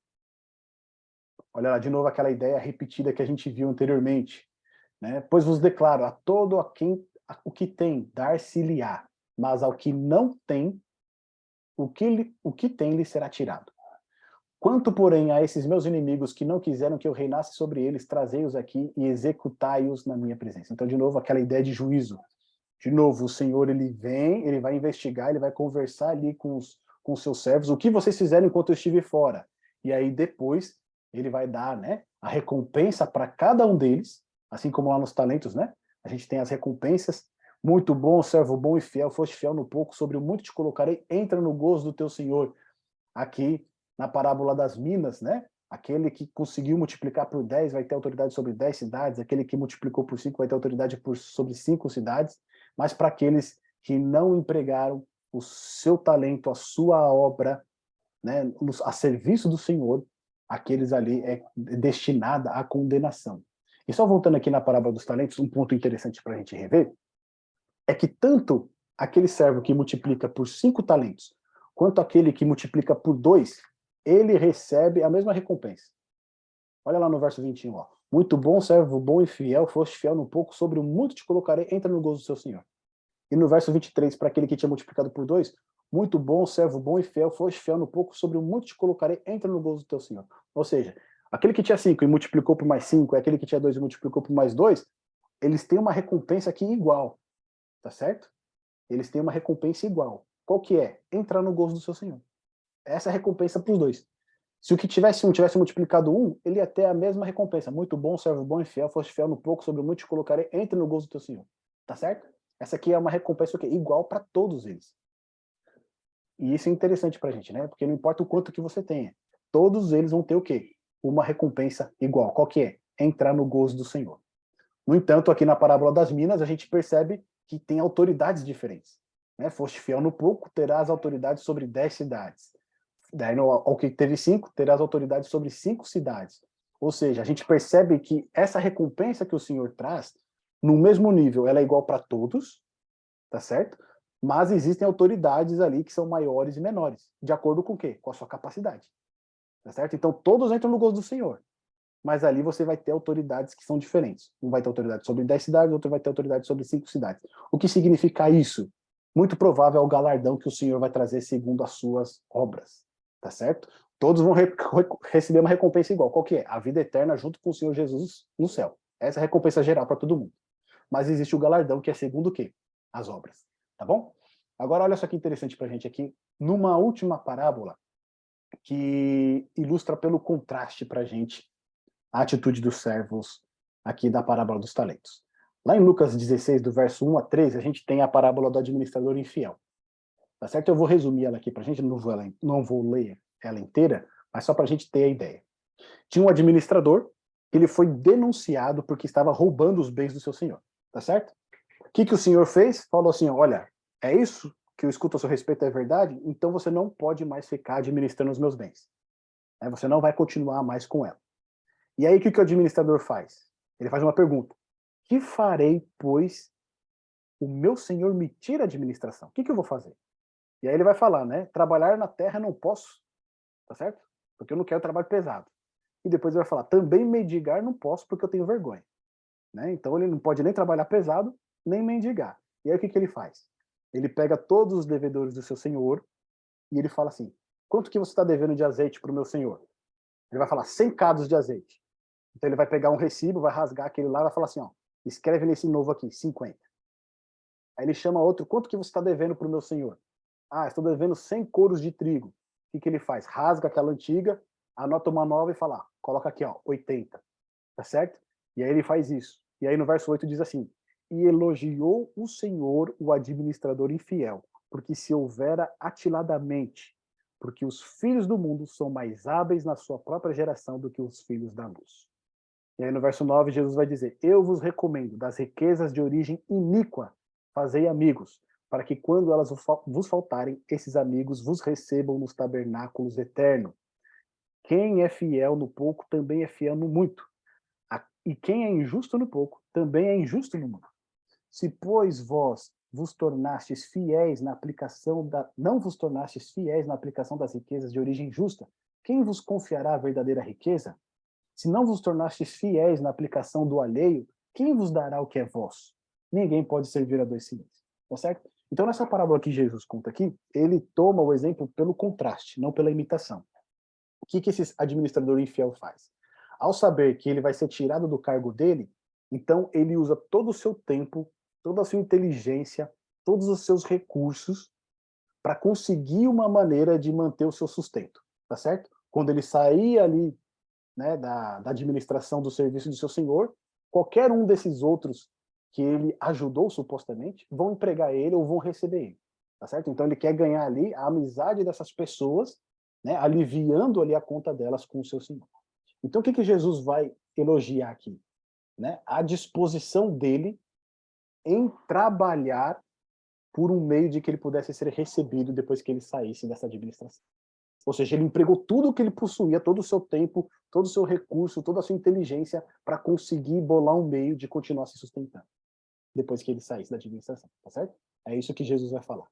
Speaker 1: Olha lá de novo aquela ideia repetida que a gente viu anteriormente, né? Pois vos declaro a todo a quem o que tem, dar-se-lhe-á, mas ao que não tem, o que tem lhe será tirado. Quanto, porém, a esses meus inimigos que não quiseram que eu reinasse sobre eles, trazei-os aqui e executai-os na minha presença. Então, de novo, aquela ideia de juízo. De novo, o Senhor, ele vem, ele vai investigar, ele vai conversar ali com os seus servos, o que vocês fizeram enquanto eu estive fora. E aí, depois, ele vai dar, né, a recompensa para cada um deles, assim como lá nos talentos, né? A gente tem as recompensas. Muito bom, servo bom e fiel, foste fiel no pouco, sobre o muito te colocarei, entra no gozo do teu Senhor. Aqui, na parábola das minas, né? Aquele que conseguiu multiplicar por 10 vai ter autoridade sobre 10 cidades, aquele que multiplicou por 5 vai ter autoridade sobre 5 cidades, mas para aqueles que não empregaram o seu talento, a sua obra, né, a serviço do Senhor, aqueles ali é destinada à condenação. E só voltando aqui na parábola dos talentos, um ponto interessante para a gente rever, é que tanto aquele servo que multiplica por 5 talentos, quanto aquele que multiplica por 2, ele recebe a mesma recompensa. Olha lá no verso 21, ó. Muito bom, servo bom e fiel, foste fiel no pouco, sobre o muito te colocarei, entra no gozo do seu Senhor. E no verso 23, para aquele que tinha multiplicado por 2, muito bom, servo bom e fiel, foste fiel no pouco, sobre o muito te colocarei, entra no gozo do teu Senhor. Ou seja, aquele que tinha 5 e multiplicou por mais 5, aquele que tinha 2 e multiplicou por mais 2, eles têm uma recompensa aqui igual, tá certo? Eles têm uma recompensa igual. Qual que é? Entrar no gozo do seu Senhor. Essa é a recompensa para os dois. Se o que tivesse multiplicado 1, ele ia ter a mesma recompensa. Muito bom, servo bom e fiel, foste fiel no pouco, sobre o muito te colocarei, entre no gozo do teu Senhor. Tá certo? Essa aqui é uma recompensa o quê? Igual para todos eles. E isso é interessante pra gente, né? Porque não importa o quanto que você tenha, todos eles vão ter o quê? Uma recompensa igual. Qual que é? Entrar no gozo do Senhor. No entanto, aqui na parábola das minas, a gente percebe que tem autoridades diferentes. Né? Foste fiel no pouco, terás autoridade sobre 10 cidades. Daí, ao que teve 5, terás autoridade sobre 5 cidades. Ou seja, a gente percebe que essa recompensa que o Senhor traz, no mesmo nível, ela é igual para todos, tá certo? Mas existem autoridades ali que são maiores e menores, de acordo com o quê? Com a sua capacidade, tá certo? Então, todos entram no gozo do Senhor, mas ali você vai ter autoridades que são diferentes. Um vai ter autoridade sobre 10 cidades, outro vai ter autoridade sobre 5 cidades. O que significa isso? Muito provável é o galardão que o Senhor vai trazer segundo as suas obras, tá certo? Todos vão receber uma recompensa igual. Qual que é? A vida eterna junto com o Senhor Jesus no céu. Essa é a recompensa geral para todo mundo. Mas existe o galardão que é segundo o quê? As obras, tá bom? Agora olha só que interessante para a gente aqui, numa última parábola que ilustra pelo contraste para a gente a atitude dos servos aqui da parábola dos talentos. Lá em Lucas 16, do verso 1 a 13, a gente tem a parábola do administrador infiel. Tá certo? Eu vou resumir ela aqui para a gente, não vou ler ela inteira, mas só para a gente ter a ideia. Tinha um administrador, ele foi denunciado porque estava roubando os bens do seu senhor. Tá certo? O que o senhor fez? Falou assim, olha, é isso que eu escuto a seu respeito é verdade? Então você não pode mais ficar administrando os meus bens. Você não vai continuar mais com ela. E aí, o que o administrador faz? Ele faz uma pergunta. Que farei, pois o meu senhor me tira a administração? O que eu vou fazer? E aí ele vai falar, né? Trabalhar na terra não posso, tá certo? Porque eu não quero trabalho pesado. E depois ele vai falar, também mendigar não posso porque eu tenho vergonha. Né? Então ele não pode nem trabalhar pesado, nem mendigar. E aí o que ele faz? Ele pega todos os devedores do seu senhor e ele fala assim, quanto que você está devendo de azeite para o meu senhor? Ele vai falar 100 cados de azeite. Então ele vai pegar um recibo, vai rasgar aquele lá e vai falar assim, ó, escreve nesse novo aqui, 50. Aí ele chama outro, quanto que você está devendo para o meu senhor? Ah, estou devendo 100 coros de trigo. O que ele faz? Rasga aquela antiga, anota uma nova e fala, coloca aqui, ó, 80. Tá certo? E aí ele faz isso. E aí no verso 8 diz assim, e elogiou o Senhor o administrador infiel, porque se houvera atiladamente, porque os filhos do mundo são mais hábeis na sua própria geração do que os filhos da luz. E aí no verso 9, Jesus vai dizer, eu vos recomendo, das riquezas de origem iníqua, fazei amigos, para que quando elas vos faltarem, esses amigos vos recebam nos tabernáculos eternos. Quem é fiel no pouco, também é fiel no muito. E quem é injusto no pouco, também é injusto no muito. Se, pois, vós vos tornastes fiéis na aplicação não vos tornastes fiéis na aplicação das riquezas de origem justa, quem vos confiará a verdadeira riqueza? Se não vos tornastes fiéis na aplicação do alheio, quem vos dará o que é vosso? Ninguém pode servir a dois senhores. Tá certo? Então, nessa parábola que Jesus conta aqui, ele toma o exemplo pelo contraste, não pela imitação. O que esse administrador infiel faz? Ao saber que ele vai ser tirado do cargo dele, então ele usa todo o seu tempo, toda a sua inteligência, todos os seus recursos para conseguir uma maneira de manter o seu sustento, tá certo? Quando ele sair ali, né, da administração do serviço do seu senhor, qualquer um desses outros que ele ajudou supostamente vão empregar ele ou vão receber ele, tá certo? Então ele quer ganhar ali a amizade dessas pessoas, né, aliviando ali a conta delas com o seu senhor. Então o que Jesus vai elogiar aqui? Né? A disposição dele em trabalhar por um meio de que ele pudesse ser recebido depois que ele saísse dessa administração. Ou seja, ele empregou tudo o que ele possuía, todo o seu tempo, todo o seu recurso, toda a sua inteligência para conseguir bolar um meio de continuar se sustentando. depois que ele saísse da administração, tá certo? É isso que Jesus vai falar.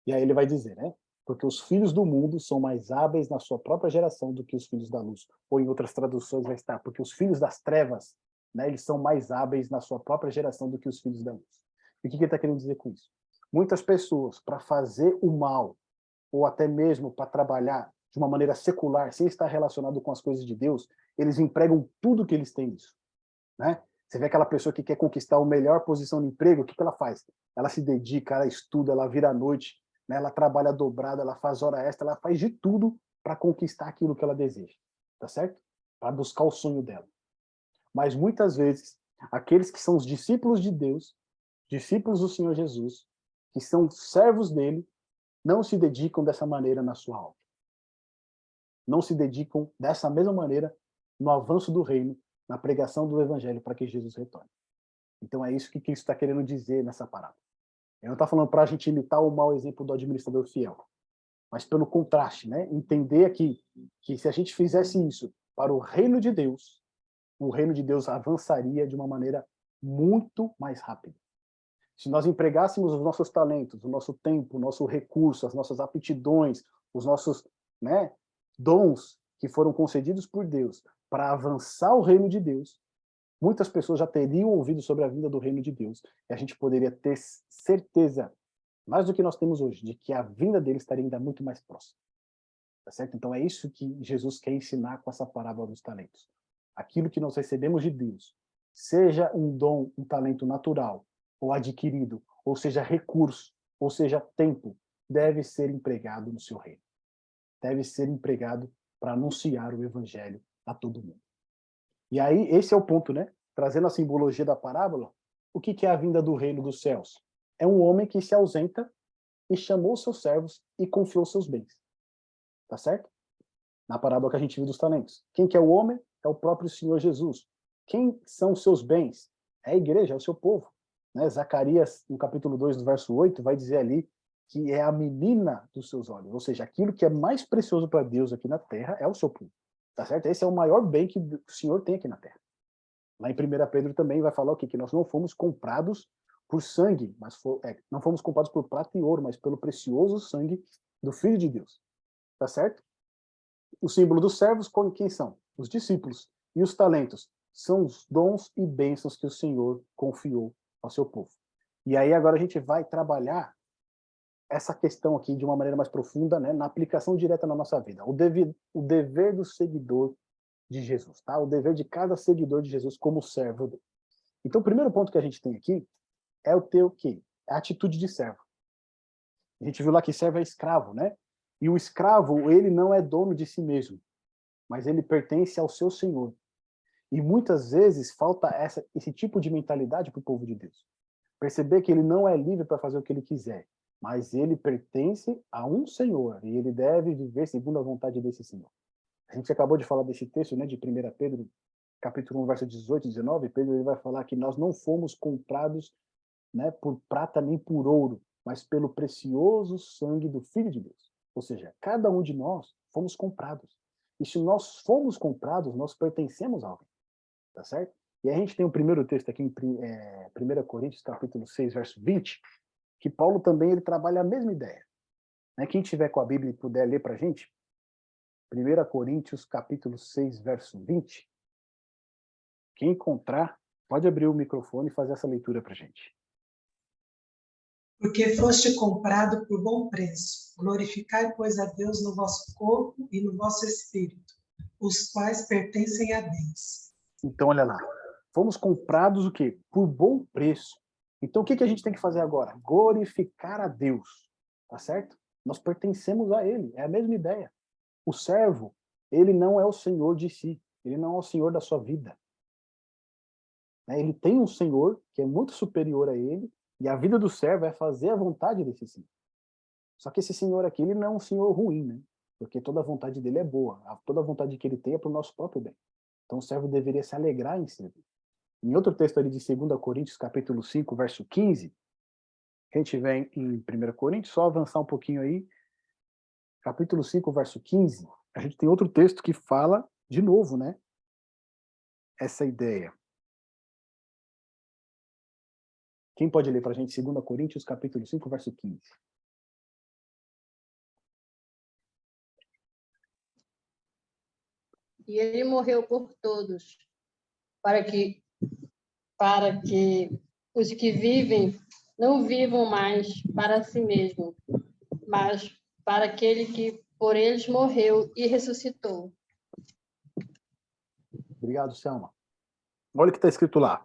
Speaker 1: E aí ele vai dizer, né? Porque os filhos do mundo são mais hábeis na sua própria geração do que os filhos da luz. Ou em outras traduções vai estar, porque os filhos das trevas, né, eles são mais hábeis na sua própria geração do que os filhos da luz. E o que ele está querendo dizer com isso? Muitas pessoas, para fazer o mal, ou até mesmo para trabalhar de uma maneira secular, sem estar relacionado com as coisas de Deus, eles empregam tudo que eles têm nisso, né? Você vê aquela pessoa que quer conquistar a melhor posição no emprego, o que ela faz? Ela se dedica, ela estuda, ela vira à noite, né? Ela trabalha dobrada, ela faz hora extra, ela faz de tudo para conquistar aquilo que ela deseja, tá certo? Para buscar o sonho dela. Mas muitas vezes, aqueles que são os discípulos de Deus, discípulos do Senhor Jesus, que são servos dele, não se dedicam dessa maneira na sua obra. Não se dedicam dessa mesma maneira no avanço do reino, na pregação do evangelho para que Jesus retorne. Então é isso que Cristo está querendo dizer nessa parábola. Ele não está falando para a gente imitar o mau exemplo do administrador fiel, mas pelo contraste, né? Entender aqui que se a gente fizesse isso para o reino de Deus, o reino de Deus avançaria de uma maneira muito mais rápida. Se nós empregássemos os nossos talentos, o nosso tempo, o nosso recurso, as nossas aptidões, os nossos, né, dons que foram concedidos por Deus para avançar o reino de Deus, muitas pessoas já teriam ouvido sobre a vinda do reino de Deus e a gente poderia ter certeza, mais do que nós temos hoje, de que a vinda dele estaria ainda muito mais próxima. Tá certo? Então é isso que Jesus quer ensinar com essa parábola dos talentos. Aquilo que nós recebemos de Deus, seja um dom, um talento natural, ou adquirido, ou seja recurso, ou seja tempo, deve ser empregado no seu reino. Deve ser empregado para anunciar o evangelho a todo mundo. E aí, esse é o ponto, né? Trazendo a simbologia da parábola, o que é a vinda do reino dos céus? É um homem que se ausenta e chamou seus servos e confiou seus bens. Tá certo? Na parábola que a gente viu dos talentos. Quem que é o homem? É o próprio Senhor Jesus. Quem são os seus bens? É a igreja, é o seu povo. Né? Zacarias, no capítulo 2, do verso 8, vai dizer ali que é a menina dos seus olhos. Ou seja, aquilo que é mais precioso para Deus aqui na terra é o seu povo. Tá certo? Esse é o maior bem que o Senhor tem aqui na terra. Lá em 1 Pedro também vai falar o quê? Que nós não fomos comprados por sangue, mas não fomos comprados por prata e ouro, mas pelo precioso sangue do Filho de Deus. Tá certo? O símbolo dos servos, quem são? Os discípulos. E os talentos? São os dons e bênçãos que o Senhor confiou ao seu povo. E aí agora a gente vai trabalhar essa questão aqui de uma maneira mais profunda, né, na aplicação direta na nossa vida. O dever do seguidor de Jesus, tá? O dever de cada seguidor de Jesus como servo dele. Então, o primeiro ponto que a gente tem aqui é o ter o quê? A atitude de servo. A gente viu lá que servo é escravo, né? E o escravo, ele não é dono de si mesmo, mas ele pertence ao seu senhor. E muitas vezes falta esse tipo de mentalidade para o povo de Deus. Perceber que ele não é livre para fazer o que ele quiser, mas ele pertence a um senhor e ele deve viver segundo a vontade desse senhor. A gente acabou de falar desse texto, né, de 1 Pedro, capítulo 1, verso 18 e 19. Pedro ele vai falar que nós não fomos comprados, né, por prata nem por ouro, mas pelo precioso sangue do Filho de Deus. Ou seja, cada um de nós fomos comprados. E se nós fomos comprados, nós pertencemos a alguém. Tá certo? E a gente tem o primeiro texto aqui em 1 Coríntios, capítulo 6, verso 20, que Paulo também ele trabalha a mesma ideia. Né? Quem tiver com a Bíblia e puder ler para a gente, 1 Coríntios, capítulo 6, verso 20. Quem encontrar, pode abrir o microfone e fazer essa leitura para a gente.
Speaker 2: Porque foste comprado por bom preço. Glorificai, pois, a Deus no vosso corpo e no vosso espírito, os quais pertencem a Deus.
Speaker 1: Então, olha lá. Fomos comprados o quê? Por bom preço. Então, o que a gente tem que fazer agora? Glorificar a Deus. Tá certo? Nós pertencemos a Ele. É a mesma ideia. O servo, ele não é o senhor de si. Ele não é o senhor da sua vida. Ele tem um senhor que é muito superior a ele, e a vida do servo é fazer a vontade desse senhor. Só que esse senhor aqui, ele não é um senhor ruim, né? Porque toda a vontade dele é boa. Toda a vontade que ele tem é para o nosso próprio bem. Então o servo deveria se alegrar em servir. Em outro texto ali de 2 Coríntios, capítulo 5, verso 15, a gente vem em 1 Coríntios, só avançar um pouquinho aí, capítulo 5, verso 15, a gente tem outro texto que fala, de novo, né? Essa ideia. Quem pode ler para a gente 2 Coríntios, capítulo 5, verso 15?
Speaker 3: E ele morreu por todos, para que os que vivem não vivam mais para si mesmo, mas para aquele que por eles morreu e ressuscitou.
Speaker 1: Obrigado, Selma. Olha o que está escrito lá.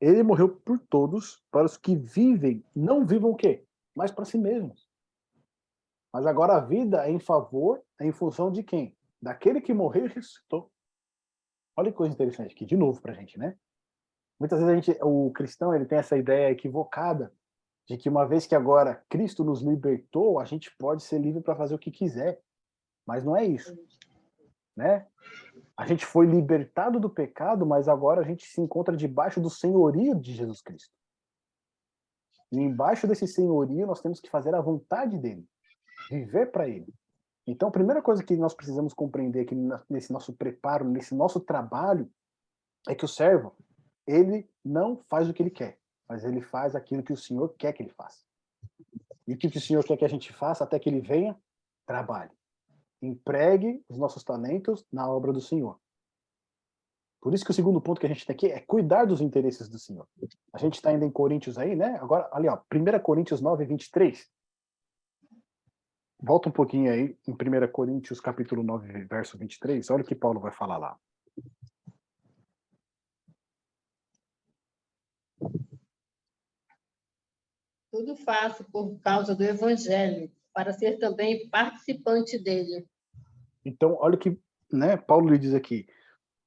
Speaker 1: Ele morreu por todos, para os que vivem, não vivam o quê? Mas para si mesmos. Mas agora a vida é em favor, é em função de quem? Daquele que morreu e ressuscitou. Olha que coisa interessante aqui, de novo pra gente, né? Muitas vezes o cristão, ele tem essa ideia equivocada de que uma vez que agora Cristo nos libertou, a gente pode ser livre para fazer o que quiser. Mas não é isso, né? A gente foi libertado do pecado, mas agora a gente se encontra debaixo do senhorio de Jesus Cristo. E embaixo desse senhorio nós temos que fazer a vontade dele, viver para ele. Então, a primeira coisa que nós precisamos compreender aqui nesse nosso preparo, nesse nosso trabalho, é que o servo, ele não faz o que ele quer, mas ele faz aquilo que o Senhor quer que ele faça. E o que o Senhor quer que a gente faça até que ele venha? Trabalhe. Empregue os nossos talentos na obra do Senhor. Por isso que o segundo ponto que a gente tem aqui é cuidar dos interesses do Senhor. A gente está ainda em Coríntios aí, né? Agora, ali, ó, 1 Coríntios 9, 23. Volta um pouquinho aí, em 1 Coríntios, capítulo 9, verso 23. Olha o que Paulo vai falar lá.
Speaker 3: Tudo faço por causa do Evangelho, para ser também participante dele.
Speaker 1: Então, olha o que, né, Paulo lhe diz aqui.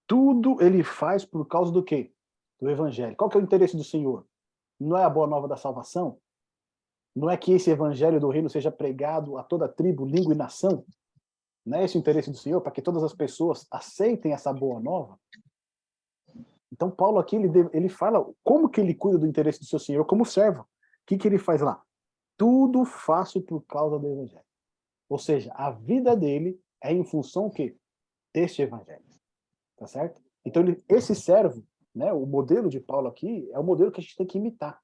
Speaker 1: Tudo ele faz por causa do quê? Do Evangelho. Qual que é o interesse do Senhor? Não é a boa nova da salvação? Não é que esse Evangelho do reino seja pregado a toda tribo, língua e nação? Não é esse o interesse do Senhor? Para que todas as pessoas aceitem essa boa nova? Então, Paulo aqui, ele fala como que ele cuida do interesse do seu Senhor como servo. O que ele faz lá? Tudo faço por causa do Evangelho. Ou seja, a vida dele é em função o quê? Deste Evangelho. Tá certo? Então, esse servo, né, o modelo de Paulo aqui, é o modelo que a gente tem que imitar.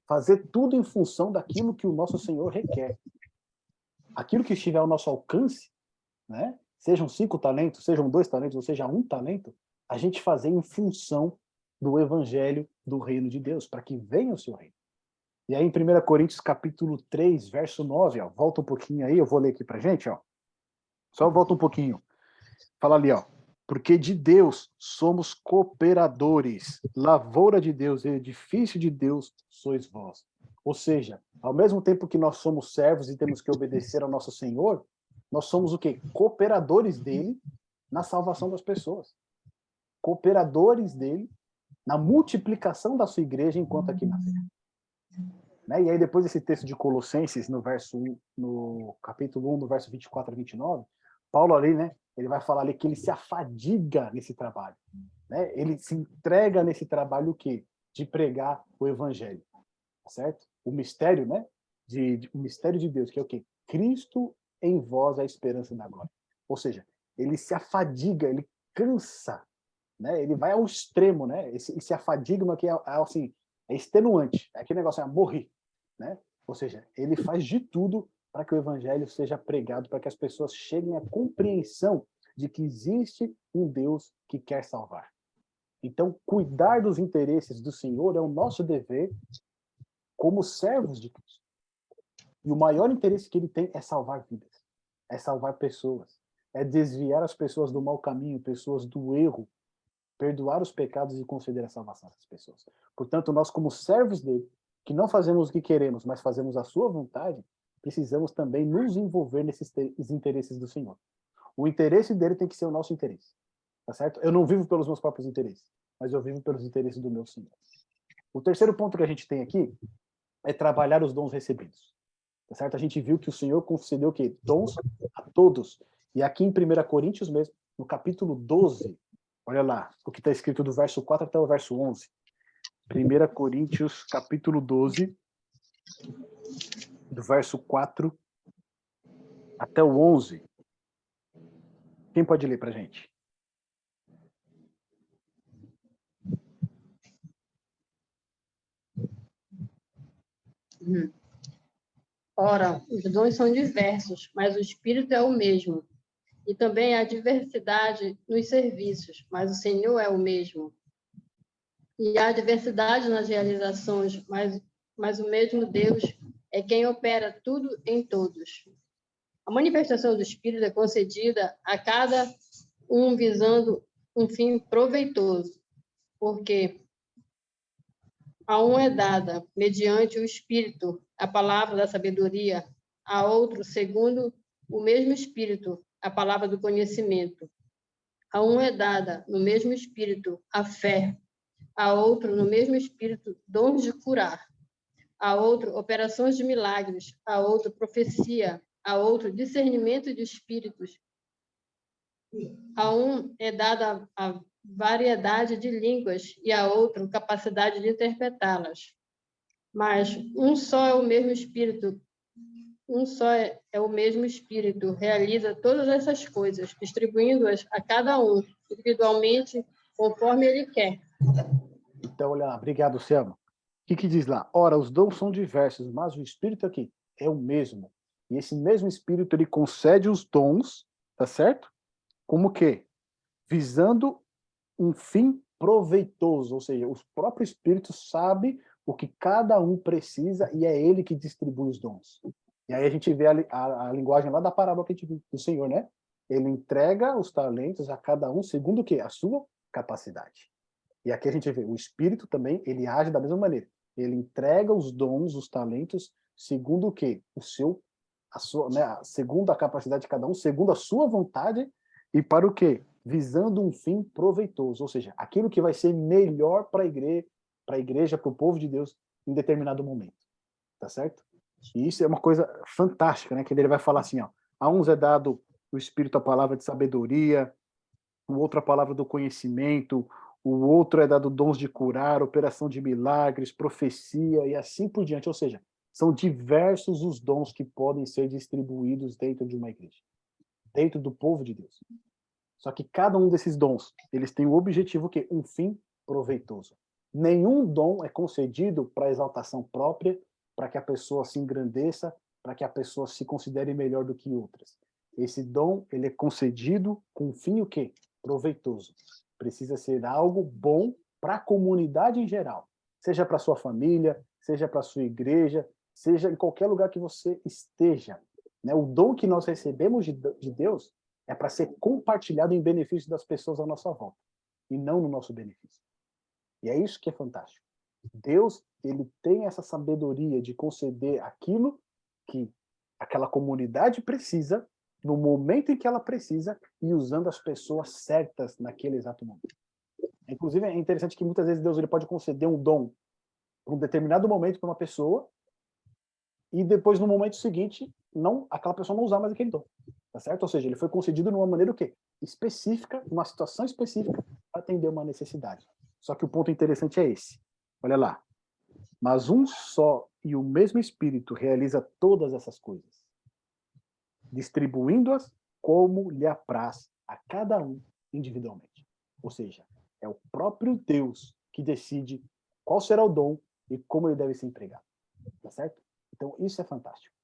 Speaker 1: Fazer tudo em função daquilo que o nosso Senhor requer. Aquilo que estiver ao nosso alcance, né, sejam 5 talentos, sejam 2 talentos, ou seja, 1 talento, a gente fazer em função do evangelho do reino de Deus, para que venha o seu reino. E aí em 1 Coríntios capítulo 3, verso 9, ó, volta um pouquinho aí, eu vou ler aqui pra gente, ó. Só volta um pouquinho. Fala ali, ó. Porque de Deus somos cooperadores, lavoura de Deus, edifício de Deus sois vós. Ou seja, ao mesmo tempo que nós somos servos e temos que obedecer ao nosso Senhor, nós somos o quê? Cooperadores dele na salvação das pessoas. Cooperadores dele na multiplicação da sua igreja enquanto aqui na terra. Né? E aí depois desse texto de Colossenses, no capítulo 1, no verso 24 a 29, Paulo ali, né, ele vai falar ali que ele se afadiga nesse trabalho. Né? Ele se entrega nesse trabalho o quê? De pregar o evangelho. Certo? O mistério, né? O mistério de Deus, que é o quê? Cristo em vós a esperança da glória. Ou seja, ele se afadiga, ele cansa, né? Ele vai ao extremo, né? Esse afadigma que é assim, é extenuante. É aquele negócio, é morrer, né? Ou seja, ele faz de tudo para que o evangelho seja pregado, para que as pessoas cheguem à compreensão de que existe um Deus que quer salvar. Então, cuidar dos interesses do Senhor é o nosso dever como servos de Cristo. E o maior interesse que ele tem é salvar vidas, é salvar pessoas, é desviar as pessoas do mau caminho, pessoas do erro, perdoar os pecados e conceder a salvação às pessoas. Portanto, nós como servos dele, que não fazemos o que queremos, mas fazemos a sua vontade, precisamos também nos envolver nesses interesses do Senhor. O interesse dele tem que ser o nosso interesse, tá certo? Eu não vivo pelos meus próprios interesses, mas eu vivo pelos interesses do meu Senhor. O terceiro ponto que a gente tem aqui é trabalhar os dons recebidos. Tá certo? A gente viu que o Senhor concedeu o quê? Dons a todos. E aqui em 1 Coríntios mesmo, no capítulo 12, olha lá, o que está escrito do verso 4 até o verso 11. 1 Coríntios, capítulo 12, do verso 4 até o 11. Quem pode ler para a gente?
Speaker 3: Ora, os dons são diversos, mas o Espírito é o mesmo. E também há diversidade nos serviços, mas o Senhor é o mesmo. E há diversidade nas realizações, mas o mesmo Deus é quem opera tudo em todos. A manifestação do Espírito é concedida a cada um visando um fim proveitoso, porque a um é dada, mediante o Espírito, a palavra da sabedoria, a outro, segundo o mesmo Espírito, a palavra do conhecimento. A um é dada, no mesmo Espírito, a fé, a outro, no mesmo Espírito, dons de curar, a outro, operações de milagres, a outro, profecia, a outro, discernimento de espíritos. A um é dada a variedade de línguas e a outro, capacidade de interpretá-las. Mas um só é o mesmo Espírito, o mesmo Espírito, realiza todas essas coisas, distribuindo-as a cada um, individualmente, conforme ele quer.
Speaker 1: Então, olha lá, obrigado, Selma. O que diz lá? Ora, os dons são diversos, mas o Espírito aqui é o mesmo. E esse mesmo Espírito, ele concede os dons, tá certo? Como que? Visando um fim proveitoso, ou seja, o próprio Espírito sabe o que cada um precisa e é ele que distribui os dons. E aí a gente vê a linguagem lá da parábola que a gente viu do Senhor, né? Ele entrega os talentos a cada um segundo o quê? A sua capacidade. E aqui a gente vê o Espírito também, ele age da mesma maneira. Ele entrega os dons, os talentos, segundo o quê? Segundo a capacidade de cada um, segundo a sua vontade, e para o quê? Visando um fim proveitoso, ou seja, aquilo que vai ser melhor para a igreja, para o povo de Deus, em determinado momento. Tá certo? E isso é uma coisa fantástica, né? Que ele vai falar assim, ó, a uns é dado o Espírito a palavra de sabedoria, o outro a palavra do conhecimento, o outro é dado dons de curar, operação de milagres, profecia e assim por diante. Ou seja, são diversos os dons que podem ser distribuídos dentro de uma igreja, dentro do povo de Deus. Só que cada um desses dons, eles têm o objetivo que um fim proveitoso. Nenhum dom é concedido para exaltação própria, para que a pessoa se engrandeça, para que a pessoa se considere melhor do que outras. Esse dom, ele é concedido com um fim o quê? Proveitoso. Precisa ser algo bom para a comunidade em geral, seja para sua família, seja para sua igreja, seja em qualquer lugar que você esteja. Né? O dom que nós recebemos de Deus é para ser compartilhado em benefício das pessoas à nossa volta, e não no nosso benefício. E é isso que é fantástico. Deus, ele tem essa sabedoria de conceder aquilo que aquela comunidade precisa, no momento em que ela precisa, e usando as pessoas certas naquele exato momento. Inclusive, é interessante que muitas vezes Deus ele pode conceder um dom para um determinado momento para uma pessoa, e depois, no momento seguinte, aquela pessoa não usar mais aquele dom. Tá certo? Ou seja, ele foi concedido de uma maneira o quê? Específica, uma situação específica, para atender uma necessidade. Só que o ponto interessante é esse. Olha lá. Mas um só e o mesmo Espírito realiza todas essas coisas, distribuindo-as como lhe apraz a cada um individualmente. Ou seja, é o próprio Deus que decide qual será o dom e como ele deve ser empregado. Tá certo? Então, isso é fantástico.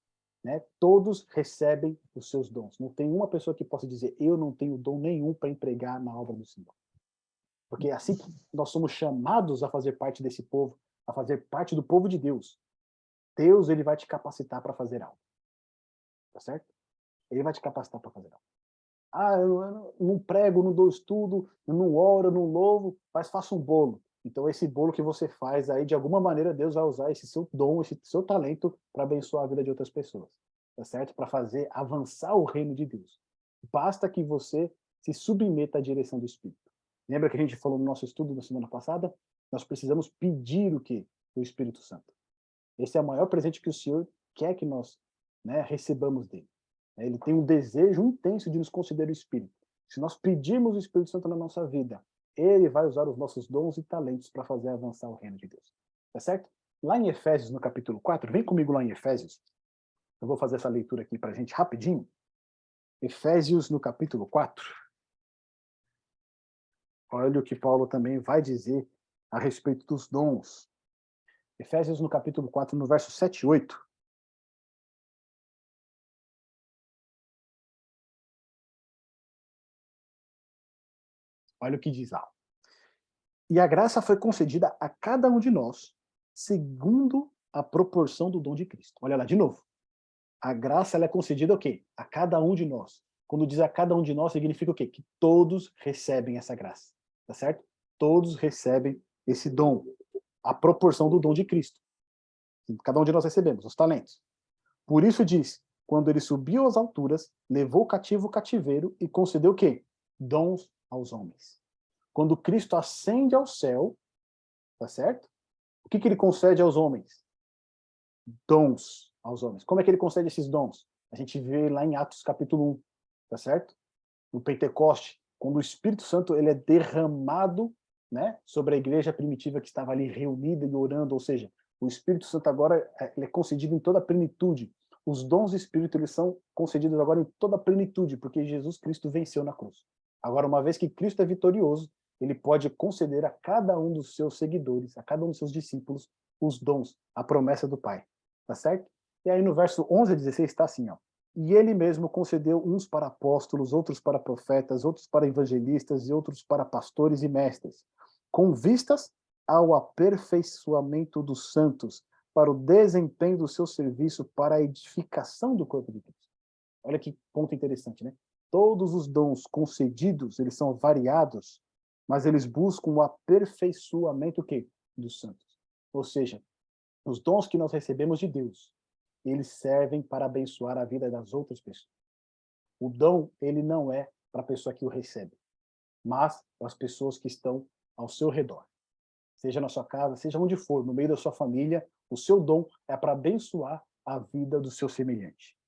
Speaker 1: Né? Todos recebem os seus dons. Não tem uma pessoa que possa dizer, eu não tenho dom nenhum para empregar na obra do Senhor. Porque assim que nós somos chamados a fazer parte desse povo, a fazer parte do povo de Deus, Deus ele vai te capacitar para fazer algo. Tá certo? Ele vai te capacitar para fazer algo. Ah, eu não prego, não dou estudo, eu não oro, eu não louvo, mas faço um bolo. Então esse bolo que você faz aí, de alguma maneira, Deus vai usar esse seu dom, esse seu talento para abençoar a vida de outras pessoas. Tá certo? Para fazer avançar o reino de Deus. Basta que você se submeta à direção do Espírito. Lembra que a gente falou no nosso estudo na semana passada? Nós precisamos pedir o quê? O Espírito Santo. Esse é o maior presente que o Senhor quer que nós, né, recebamos dele. Ele tem um desejo intenso de nos conceder o Espírito. Se nós pedirmos o Espírito Santo na nossa vida, ele vai usar os nossos dons e talentos para fazer avançar o reino de Deus. Tá certo? Lá em Efésios, no capítulo 4, vem comigo lá em Efésios. Eu vou fazer essa leitura aqui para a gente rapidinho. Efésios, no capítulo 4. Olha o que Paulo também vai dizer a respeito dos dons. Efésios no capítulo 4, no verso 7 e 8. Olha o que diz lá. E a graça foi concedida a cada um de nós, segundo a proporção do dom de Cristo. Olha lá, de novo. A graça ela é concedida o quê? A cada um de nós. Quando diz a cada um de nós, significa o quê? Que todos recebem essa graça. Tá certo? Todos recebem esse dom. A proporção do dom de Cristo. Cada um de nós recebemos, os talentos. Por isso diz, quando ele subiu às alturas, levou cativo o cativeiro e concedeu o quê? Dons aos homens. Quando Cristo ascende ao céu, tá certo? O que ele concede aos homens? Dons aos homens. Como é que ele concede esses dons? A gente vê lá em Atos capítulo 1, tá certo? No Pentecoste, quando o Espírito Santo ele é derramado, né, sobre a igreja primitiva que estava ali reunida e orando, ou seja, o Espírito Santo agora ele é concedido em toda a plenitude. Os dons do Espírito eles são concedidos agora em toda a plenitude, porque Jesus Cristo venceu na cruz. Agora, uma vez que Cristo é vitorioso, ele pode conceder a cada um dos seus seguidores, a cada um dos seus discípulos, os dons, a promessa do Pai. Tá certo? E aí no verso 11 a 16 está assim, ó. E ele mesmo concedeu uns para apóstolos, outros para profetas, outros para evangelistas e outros para pastores e mestres, com vistas ao aperfeiçoamento dos santos, para o desempenho do seu serviço, para a edificação do corpo de Cristo. Olha que ponto interessante, né? Todos os dons concedidos, eles são variados, mas eles buscam o aperfeiçoamento o quê? Dos santos. Ou seja, os dons que nós recebemos de Deus, eles servem para abençoar a vida das outras pessoas. O dom, ele não é para a pessoa que o recebe, mas para as pessoas que estão ao seu redor. Seja na sua casa, seja onde for, no meio da sua família, o seu dom é para abençoar a vida do seu semelhante.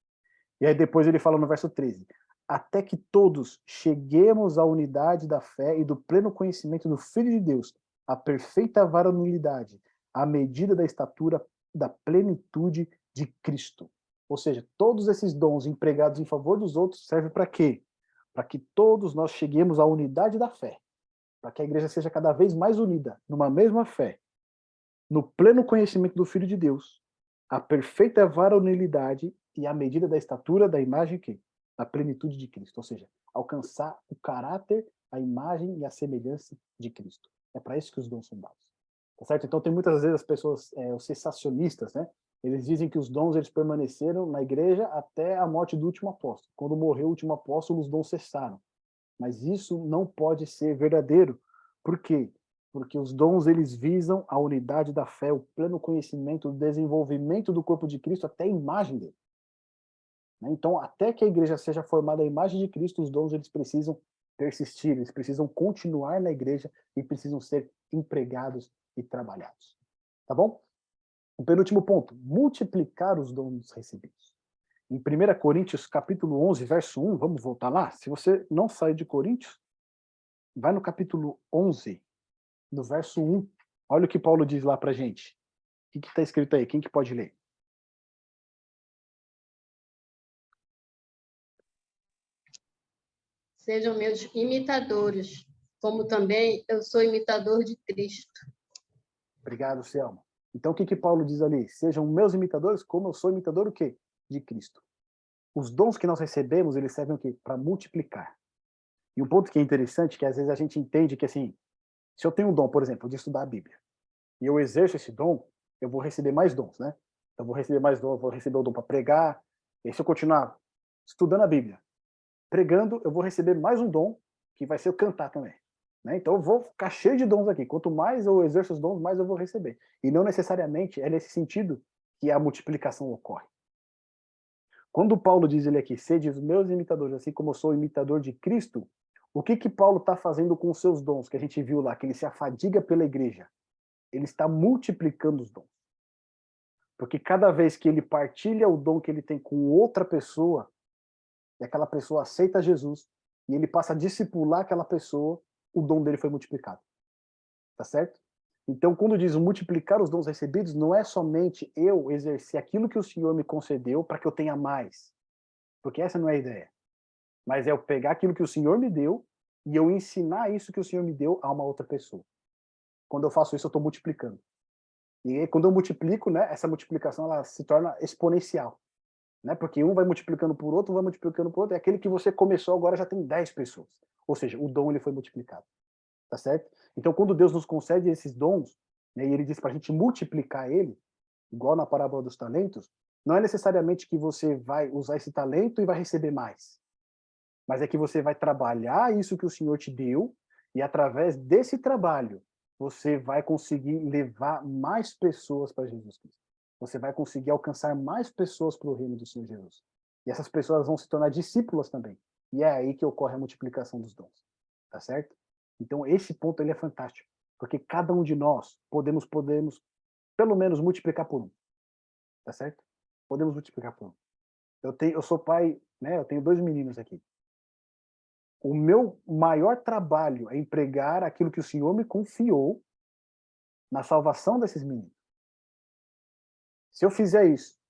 Speaker 1: E aí depois ele fala no verso 13, até que todos cheguemos à unidade da fé e do pleno conhecimento do Filho de Deus, à perfeita varonilidade, à medida da estatura da plenitude de Cristo. Ou seja, todos esses dons empregados em favor dos outros servem para quê? Para que todos nós cheguemos à unidade da fé, para que a igreja seja cada vez mais unida, numa mesma fé, no pleno conhecimento do Filho de Deus, à perfeita varonilidade e à medida da estatura da imagem que? Da plenitude de Cristo, ou seja, alcançar o caráter, a imagem e a semelhança de Cristo. É para isso que os dons são dados. Tá certo? Então tem muitas vezes as pessoas, os cessacionistas, né? Eles dizem que os dons eles permaneceram na igreja até a morte do último apóstolo. Quando morreu o último apóstolo, os dons cessaram. Mas isso não pode ser verdadeiro. Por quê? Porque os dons eles visam a unidade da fé, o pleno conhecimento, o desenvolvimento do corpo de Cristo até a imagem dele. Então, até que a igreja seja formada à imagem de Cristo, os dons eles precisam persistir, eles precisam continuar na igreja e precisam ser empregados e trabalhados. Tá bom? O penúltimo ponto, multiplicar os dons recebidos. Em 1 Coríntios, capítulo 11, verso 1, vamos voltar lá? Se você não sair de Coríntios, vai no capítulo 11, no verso 1. Olha o que Paulo diz lá pra gente. O que está escrito aí? Quem que pode ler?
Speaker 3: Sejam meus imitadores, como também eu sou imitador de Cristo.
Speaker 1: Obrigado, Selma. Então, o que Paulo diz ali? Sejam meus imitadores, como eu sou imitador o quê? De Cristo. Os dons que nós recebemos, eles servem o quê? Para multiplicar. E um ponto que é interessante, que às vezes a gente entende que, assim, se eu tenho um dom, por exemplo, de estudar a Bíblia, e eu exerço esse dom, eu vou receber mais dons, né? Eu vou receber mais dons, vou receber o dom para pregar, e se eu continuar estudando a Bíblia, pregando, eu vou receber mais um dom, que vai ser o cantar também. Né? Então eu vou ficar cheio de dons aqui. Quanto mais eu exerço os dons, mais eu vou receber. E não necessariamente é nesse sentido que a multiplicação ocorre. Quando Paulo diz ele aqui, sede os meus imitadores, assim como eu sou imitador de Cristo, o que Paulo está fazendo com os seus dons, que a gente viu lá, que ele se afadiga pela igreja? Ele está multiplicando os dons. Porque cada vez que ele partilha o dom que ele tem com outra pessoa, e aquela pessoa aceita Jesus, e ele passa a discipular aquela pessoa, o dom dele foi multiplicado. Tá certo? Então, quando diz multiplicar os dons recebidos, não é somente eu exercer aquilo que o Senhor me concedeu para que eu tenha mais. Porque essa não é a ideia. Mas é eu pegar aquilo que o Senhor me deu e eu ensinar isso que o Senhor me deu a uma outra pessoa. Quando eu faço isso, eu estou multiplicando. E aí, quando eu multiplico, né, essa multiplicação ela se torna exponencial, né? Porque um vai multiplicando por outro, vai multiplicando por outro, e aquele que você começou agora já tem 10 pessoas. Ou seja, o dom ele foi multiplicado, tá certo? Então, quando Deus nos concede esses dons, né, e ele diz para a gente multiplicar ele, igual na parábola dos talentos, não é necessariamente que você vai usar esse talento e vai receber mais, mas é que você vai trabalhar isso que o Senhor te deu, e através desse trabalho, você vai conseguir levar mais pessoas para Jesus Cristo. Você vai conseguir alcançar mais pessoas para o reino do Senhor Jesus. E essas pessoas vão se tornar discípulas também. E é aí que ocorre a multiplicação dos dons. Tá certo? Então, esse ponto ele é fantástico. Porque cada um de nós podemos pelo menos multiplicar por um. Tá certo? Podemos multiplicar por um. Eu sou pai, né? Eu tenho 2 meninos aqui. O meu maior trabalho é empregar aquilo que o Senhor me confiou na salvação desses meninos. Se eu fizer isso,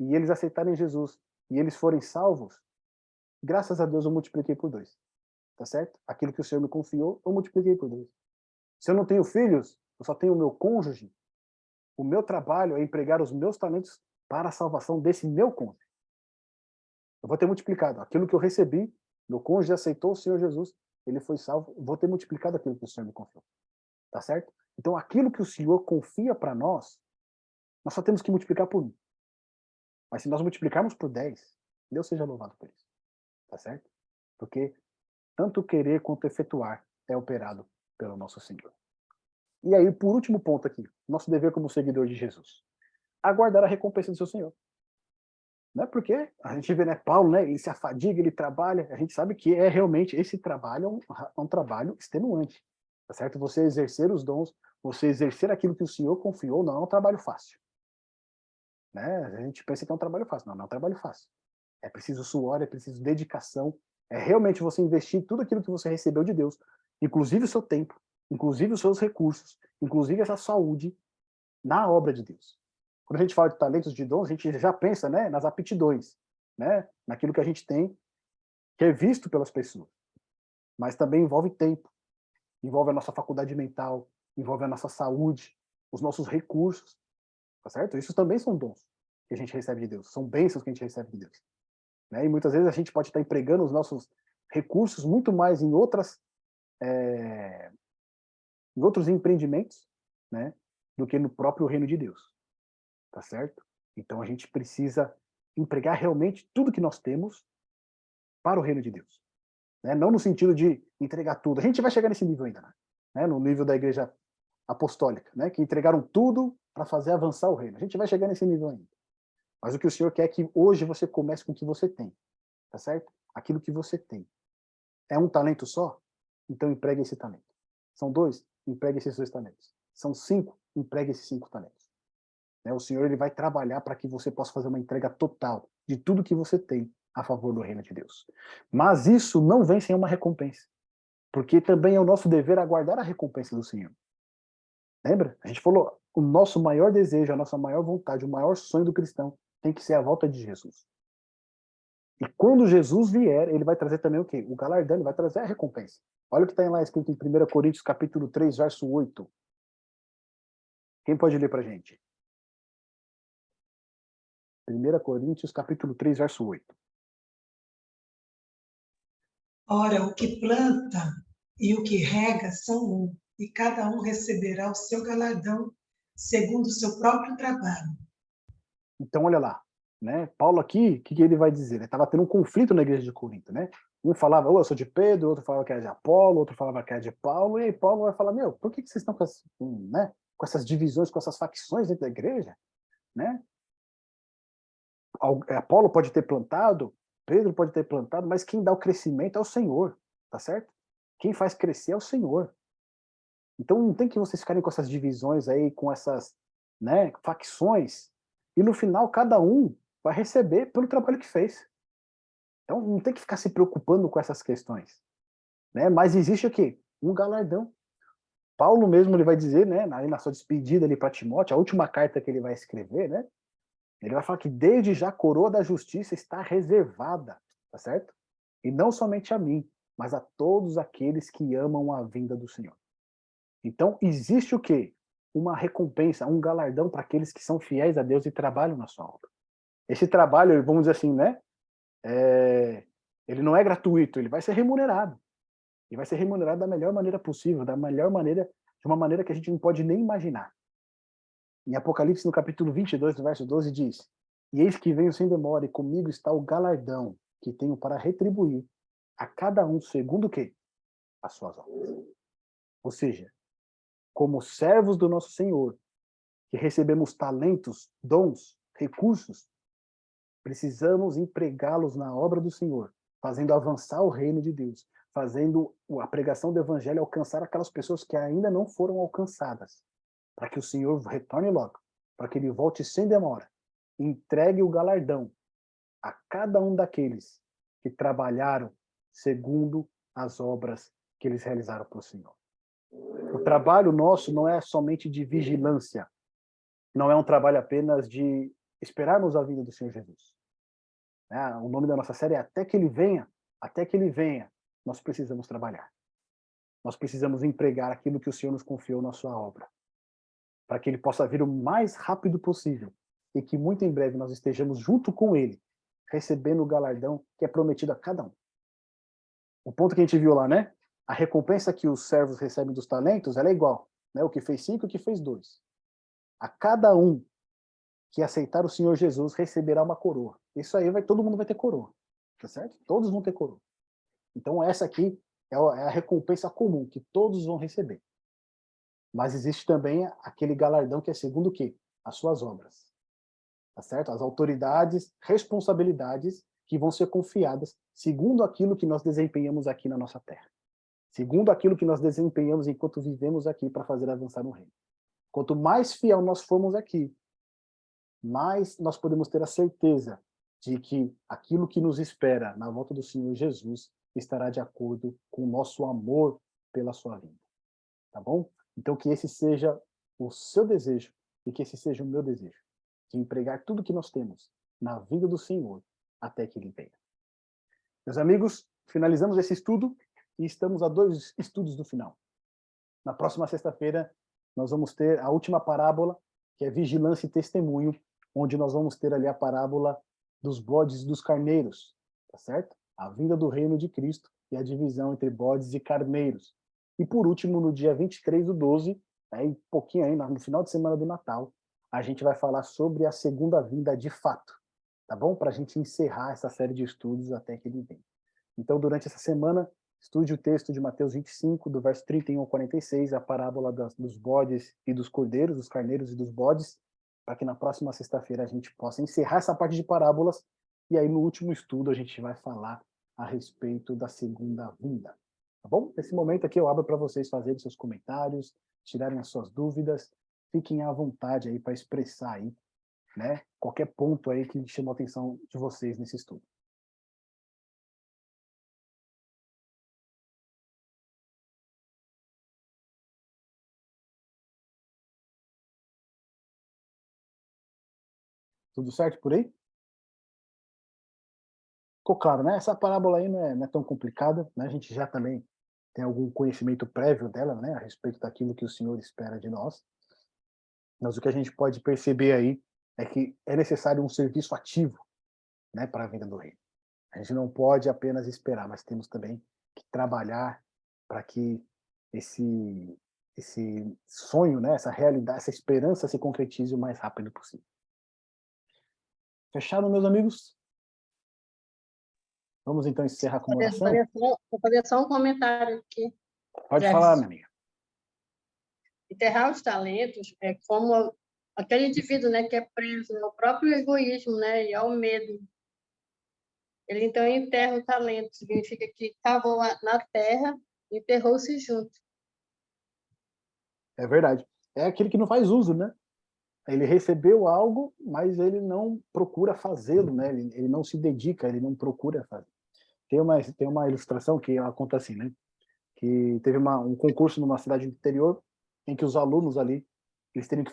Speaker 1: e eles aceitarem Jesus, e eles forem salvos, graças a Deus eu multipliquei por 2. Tá certo? Aquilo que o Senhor me confiou, eu multipliquei por 2. Se eu não tenho filhos, eu só tenho o meu cônjuge, o meu trabalho é empregar os meus talentos para a salvação desse meu cônjuge. Eu vou ter multiplicado aquilo que eu recebi, meu cônjuge aceitou o Senhor Jesus, ele foi salvo, eu vou ter multiplicado aquilo que o Senhor me confiou. Tá certo? Então, aquilo que o Senhor confia para nós só temos que multiplicar por 1. Mas se nós multiplicarmos por 10, Deus seja louvado por isso. Tá certo? Porque tanto querer quanto efetuar é operado pelo nosso Senhor. E aí, por último ponto aqui, nosso dever como seguidor de Jesus. Aguardar a recompensa do seu Senhor. Não é porque a gente vê, né, Paulo, né, ele se afadiga, ele trabalha, a gente sabe que é realmente, esse trabalho é um trabalho extenuante. Tá certo? Você exercer os dons, você exercer aquilo que o Senhor confiou, não é um trabalho fácil. Né? A gente pensa que é um trabalho fácil. Não, não é um trabalho fácil. É preciso suor, é preciso dedicação, é realmente você investir tudo aquilo que você recebeu de Deus, inclusive o seu tempo, inclusive os seus recursos, inclusive essa saúde, na obra de Deus. Quando a gente fala de talentos, de dons, a gente já pensa, né, nas aptidões, né, naquilo que a gente tem, que é visto pelas pessoas. Mas também envolve tempo, envolve a nossa faculdade mental, envolve a nossa saúde, os nossos recursos, tá certo? Isso também são dons que a gente recebe de Deus, são bênçãos que a gente recebe de Deus. Né? E muitas vezes a gente pode estar empregando os nossos recursos muito mais em outros empreendimentos, né, do que no próprio reino de Deus, tá certo? Então a gente precisa empregar realmente tudo que nós temos para o reino de Deus, né? Não no sentido de entregar tudo. A gente vai chegar nesse nível ainda, né? No nível da igreja apostólica, né? Que entregaram tudo para fazer avançar o reino. A gente vai chegar nesse nível ainda. Mas o que o Senhor quer é que hoje você comece com o que você tem, tá certo? Aquilo que você tem. É um talento só? Então empregue esse talento. São 2? Empregue esses 2 talentos. São 5? Empregue esses 5 talentos. Né? O Senhor ele vai trabalhar para que você possa fazer uma entrega total de tudo que você tem a favor do reino de Deus. Mas isso não vem sem uma recompensa, porque também é o nosso dever aguardar a recompensa do Senhor. Lembra? A gente falou, o nosso maior desejo, a nossa maior vontade, o maior sonho do cristão tem que ser a volta de Jesus. E quando Jesus vier, ele vai trazer também o quê? O galardão, ele vai trazer a recompensa. Olha o que está lá escrito em 1 Coríntios, capítulo 3, verso 8. Quem pode ler para a gente? 1 Coríntios, capítulo 3, verso 8.
Speaker 2: Ora, o que planta e o que rega são um, e cada um receberá o seu galardão segundo o seu próprio trabalho.
Speaker 1: Então, olha lá, né? Paulo aqui, o que ele vai dizer? Ele estava tendo um conflito na igreja de Corinto, né? Um falava, eu sou de Pedro, outro falava que era de Apolo, outro falava que era de Paulo, e aí Paulo vai falar, meu, por que vocês estão com essas divisões, com essas facções dentro da igreja, né? Apolo pode ter plantado, Pedro pode ter plantado, mas quem dá o crescimento é o Senhor, tá certo? Quem faz crescer é o Senhor. Então não tem que vocês ficarem com essas divisões aí, com essas, né, facções, e no final cada um vai receber pelo trabalho que fez. Então não tem que ficar se preocupando com essas questões, né? Mas existe o quê? Um galardão. Paulo mesmo ele vai dizer, né, na sua despedida ali para Timóteo, a última carta que ele vai escrever, né? Ele vai falar que desde já a coroa da justiça está reservada, tá certo? E não somente a mim, mas a todos aqueles que amam a vinda do Senhor. Então existe o quê? uma recompensa, um galardão para aqueles que são fiéis a Deus e trabalham na sua obra. Esse trabalho, vamos dizer assim, né? Ele não é gratuito, ele vai ser remunerado. E vai ser remunerado da melhor maneira possível, da melhor maneira, de uma maneira que a gente não pode nem imaginar. Em Apocalipse, no capítulo 22, no verso 12, diz: E eis que venho sem demora, e comigo está o galardão que tenho para retribuir a cada um segundo o quê? As suas obras. Ou seja, como servos do nosso Senhor, que recebemos talentos, dons, recursos, precisamos empregá-los na obra do Senhor, fazendo avançar o reino de Deus, fazendo a pregação do evangelho alcançar aquelas pessoas que ainda não foram alcançadas, para que o Senhor retorne logo, para que ele volte sem demora, entregue o galardão a cada um daqueles que trabalharam segundo as obras que eles realizaram para o Senhor. O trabalho nosso não é somente de vigilância, não é um trabalho apenas de esperarmos a vinda do Senhor Jesus. O nome da nossa série é Até que Ele Venha, nós precisamos trabalhar. Nós precisamos empregar aquilo que o Senhor nos confiou na sua obra, para que Ele possa vir o mais rápido possível e que muito em breve nós estejamos junto com Ele, recebendo o galardão que é prometido a cada um. O ponto que a gente viu lá, né? A recompensa que os servos recebem dos talentos, ela é igual, né? O que fez 5 e o que fez 2. A cada um que aceitar o Senhor Jesus receberá uma coroa. Isso aí todo mundo vai ter coroa, tá certo? Todos vão ter coroa. Então essa aqui é a recompensa comum que todos vão receber. Mas existe também aquele galardão que é segundo o quê? As suas obras. Tá certo? As autoridades, responsabilidades que vão ser confiadas segundo aquilo que nós desempenhamos aqui na nossa terra. Segundo aquilo que nós desempenhamos enquanto vivemos aqui para fazer avançar no reino. Quanto mais fiel nós formos aqui, mais nós podemos ter a certeza de que aquilo que nos espera na volta do Senhor Jesus estará de acordo com o nosso amor pela sua vida. Tá bom? Então que esse seja o seu desejo e que esse seja o meu desejo, de empregar tudo que nós temos na vinda do Senhor até que Ele venha. Meus amigos, finalizamos esse estudo e estamos a 2 estudos do final. Na próxima sexta-feira, nós vamos ter a última parábola, que é vigilância e testemunho, onde nós vamos ter ali a parábola dos bodes e dos carneiros, tá certo? A vinda do reino de Cristo e a divisão entre bodes e carneiros. E por último, no dia 23/12, um pouquinho aí, no final de semana do Natal, a gente vai falar sobre a segunda vinda de fato, tá bom? Para a gente encerrar essa série de estudos até que Ele venha. Então, durante essa semana, estude o texto de Mateus 25, do verso 31 ao 46, a parábola dos bodes e dos cordeiros, dos carneiros e dos bodes, para que na próxima sexta-feira a gente possa encerrar essa parte de parábolas, e aí no último estudo a gente vai falar a respeito da segunda vinda. Tá bom? Nesse momento aqui eu abro para vocês fazerem seus comentários, tirarem as suas dúvidas, fiquem à vontade aí para expressar aí, né, qualquer ponto aí que chamou a atenção de vocês nesse estudo. Tudo certo por aí? Ficou claro, né? Essa parábola aí não é tão complicada, né? A gente já também tem algum conhecimento prévio dela, né? A respeito daquilo que o Senhor espera de nós. Mas o que a gente pode perceber aí é que é necessário um serviço ativo, né, para a vinda do reino. A gente não pode apenas esperar, mas temos também que trabalhar para que esse sonho, né, essa realidade, essa esperança se concretize o mais rápido possível. Fechado, meus amigos? Vamos então encerrar com uma oração?
Speaker 3: Vou fazer só um comentário aqui.
Speaker 1: Pode falar, minha amiga.
Speaker 3: Enterrar os talentos é como aquele indivíduo, né, que é preso ao próprio egoísmo, né, e ao medo. Ele então enterra o talento, significa que cavou na terra e enterrou-se junto.
Speaker 1: É verdade. É aquele que não faz uso, né? Ele recebeu algo, mas ele não procura fazê-lo, né? Ele não se dedica, ele não procura fazer. Tem uma ilustração que ela conta assim, né? Que teve um concurso numa cidade do interior em que os alunos ali eles teriam que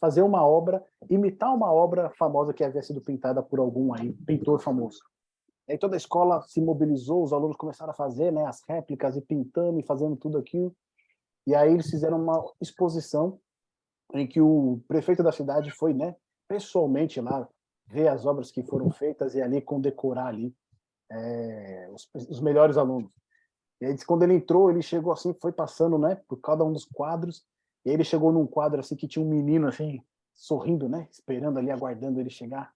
Speaker 1: fazer uma obra, imitar uma obra famosa que havia sido pintada por algum aí pintor famoso. Aí toda a escola se mobilizou, os alunos começaram a fazer, né, as réplicas e pintando e fazendo tudo aquilo. E aí eles fizeram uma exposição em que o prefeito da cidade foi, né, pessoalmente lá ver as obras que foram feitas e ali condecorar ali os melhores alunos. E aí, quando ele entrou, ele chegou assim, foi passando, né, por cada um dos quadros, e aí ele chegou num quadro assim que tinha um menino assim, sorrindo, né, esperando ali, aguardando ele chegar.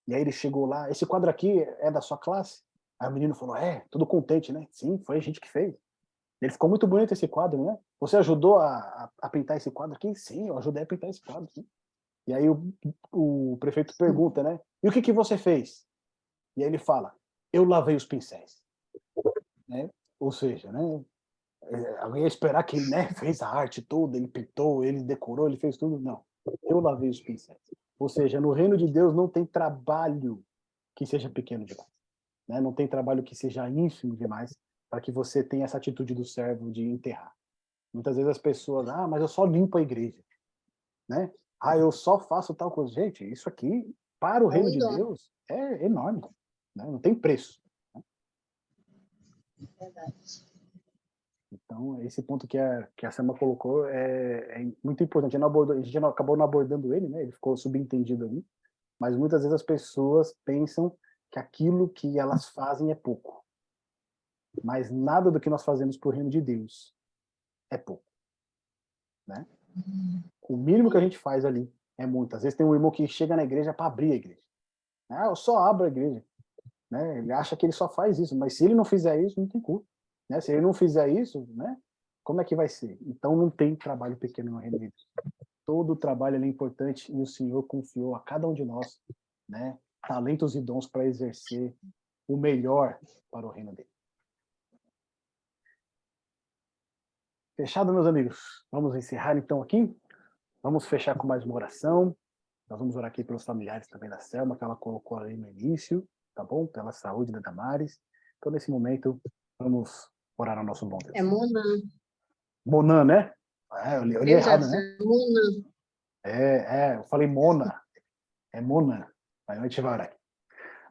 Speaker 1: E aí ele chegou lá, esse quadro aqui é da sua classe? Aí o menino falou, todo contente, né? Sim, foi a gente que fez. Ele ficou muito bonito esse quadro, né? Você ajudou a pintar esse quadro aqui? Sim, eu ajudei a pintar esse quadro. Sim. E aí o prefeito pergunta, né? E o que você fez? E aí ele fala, eu lavei os pincéis. Né? Ou seja, né? Alguém ia esperar que ele, né, fez a arte toda, ele pintou, ele decorou, ele fez tudo. Não, eu lavei os pincéis. Ou seja, no reino de Deus não tem trabalho que seja pequeno demais. Né? Não tem trabalho que seja ínfimo demais para que você tenha essa atitude do servo de enterrar. Muitas vezes as pessoas, mas eu só limpo a igreja. Né? Eu só faço tal coisa. Gente, isso aqui, para o reino de Deus, é enorme. Né? Não tem preço.
Speaker 3: Verdade.
Speaker 1: Então, esse ponto que a Selma colocou é muito importante. A gente não acabou não abordando ele, né? Ele ficou subentendido ali. Mas muitas vezes as pessoas pensam que aquilo que elas fazem é pouco. Mas nada do que nós fazemos para o reino de Deus é pouco. Né? O mínimo que a gente faz ali é muito. Às vezes tem um irmão que chega na igreja para abrir a igreja. Eu só abro a igreja. Né? Ele acha que ele só faz isso, mas se ele não fizer isso, não tem culto. Né? Se ele não fizer isso, né? Como é que vai ser? Então não tem trabalho pequeno no reino de Deus. Todo o trabalho é importante e o Senhor confiou a cada um de nós, né, talentos e dons para exercer o melhor para o reino dele. Fechado, meus amigos? Vamos encerrar então aqui? Vamos fechar com mais uma oração. Nós vamos orar aqui pelos familiares também da Selma, que ela colocou ali no início, tá bom? Pela saúde da Damares. Então, nesse momento, vamos orar ao nosso bom Deus.
Speaker 3: É Mona.
Speaker 1: Monan, né? Eu li errado, né?
Speaker 3: Mona.
Speaker 1: Eu falei Mona. É Mona. Aí a gente vai orar aqui.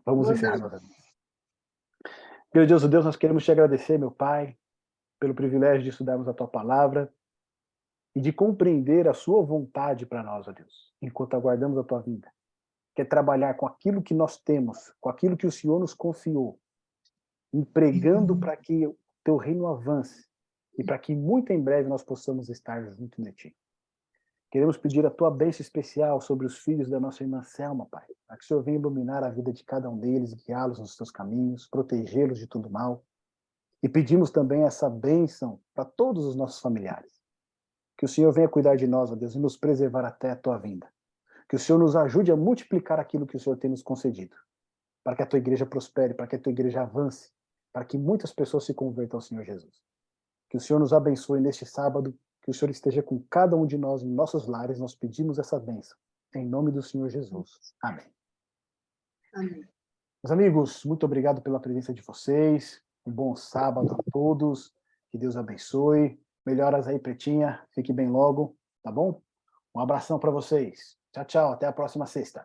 Speaker 1: Vamos encerrar, meus amigos. Meu Deus, nós queremos te agradecer, meu Pai, pelo privilégio de estudarmos a Tua Palavra e de compreender a Sua vontade para nós, ó Deus, enquanto aguardamos a Tua vinda. Quer trabalhar com aquilo que nós temos, com aquilo que o Senhor nos confiou, empregando para que o Teu reino avance e para que muito em breve nós possamos estar junto de Ti. Queremos pedir a Tua bênção especial sobre os filhos da nossa irmã Selma, Pai, para que o Senhor venha iluminar a vida de cada um deles, guiá-los nos Teus caminhos, protegê-los de todo mal. E pedimos também essa bênção para todos os nossos familiares. Que o Senhor venha cuidar de nós, ó Deus, e nos preservar até a Tua vinda. Que o Senhor nos ajude a multiplicar aquilo que o Senhor tem nos concedido, para que a Tua igreja prospere, para que a Tua igreja avance, para que muitas pessoas se convertam ao Senhor Jesus. Que o Senhor nos abençoe neste sábado, que o Senhor esteja com cada um de nós em nossos lares, nós pedimos essa bênção. Em nome do Senhor Jesus. Amém.
Speaker 3: Amém.
Speaker 1: Meus amigos, muito obrigado pela presença de vocês. Um bom sábado a todos. Que Deus abençoe. Melhoras aí, Pretinha. Fique bem logo, tá bom? Um abração para vocês. Tchau, tchau. Até a próxima sexta.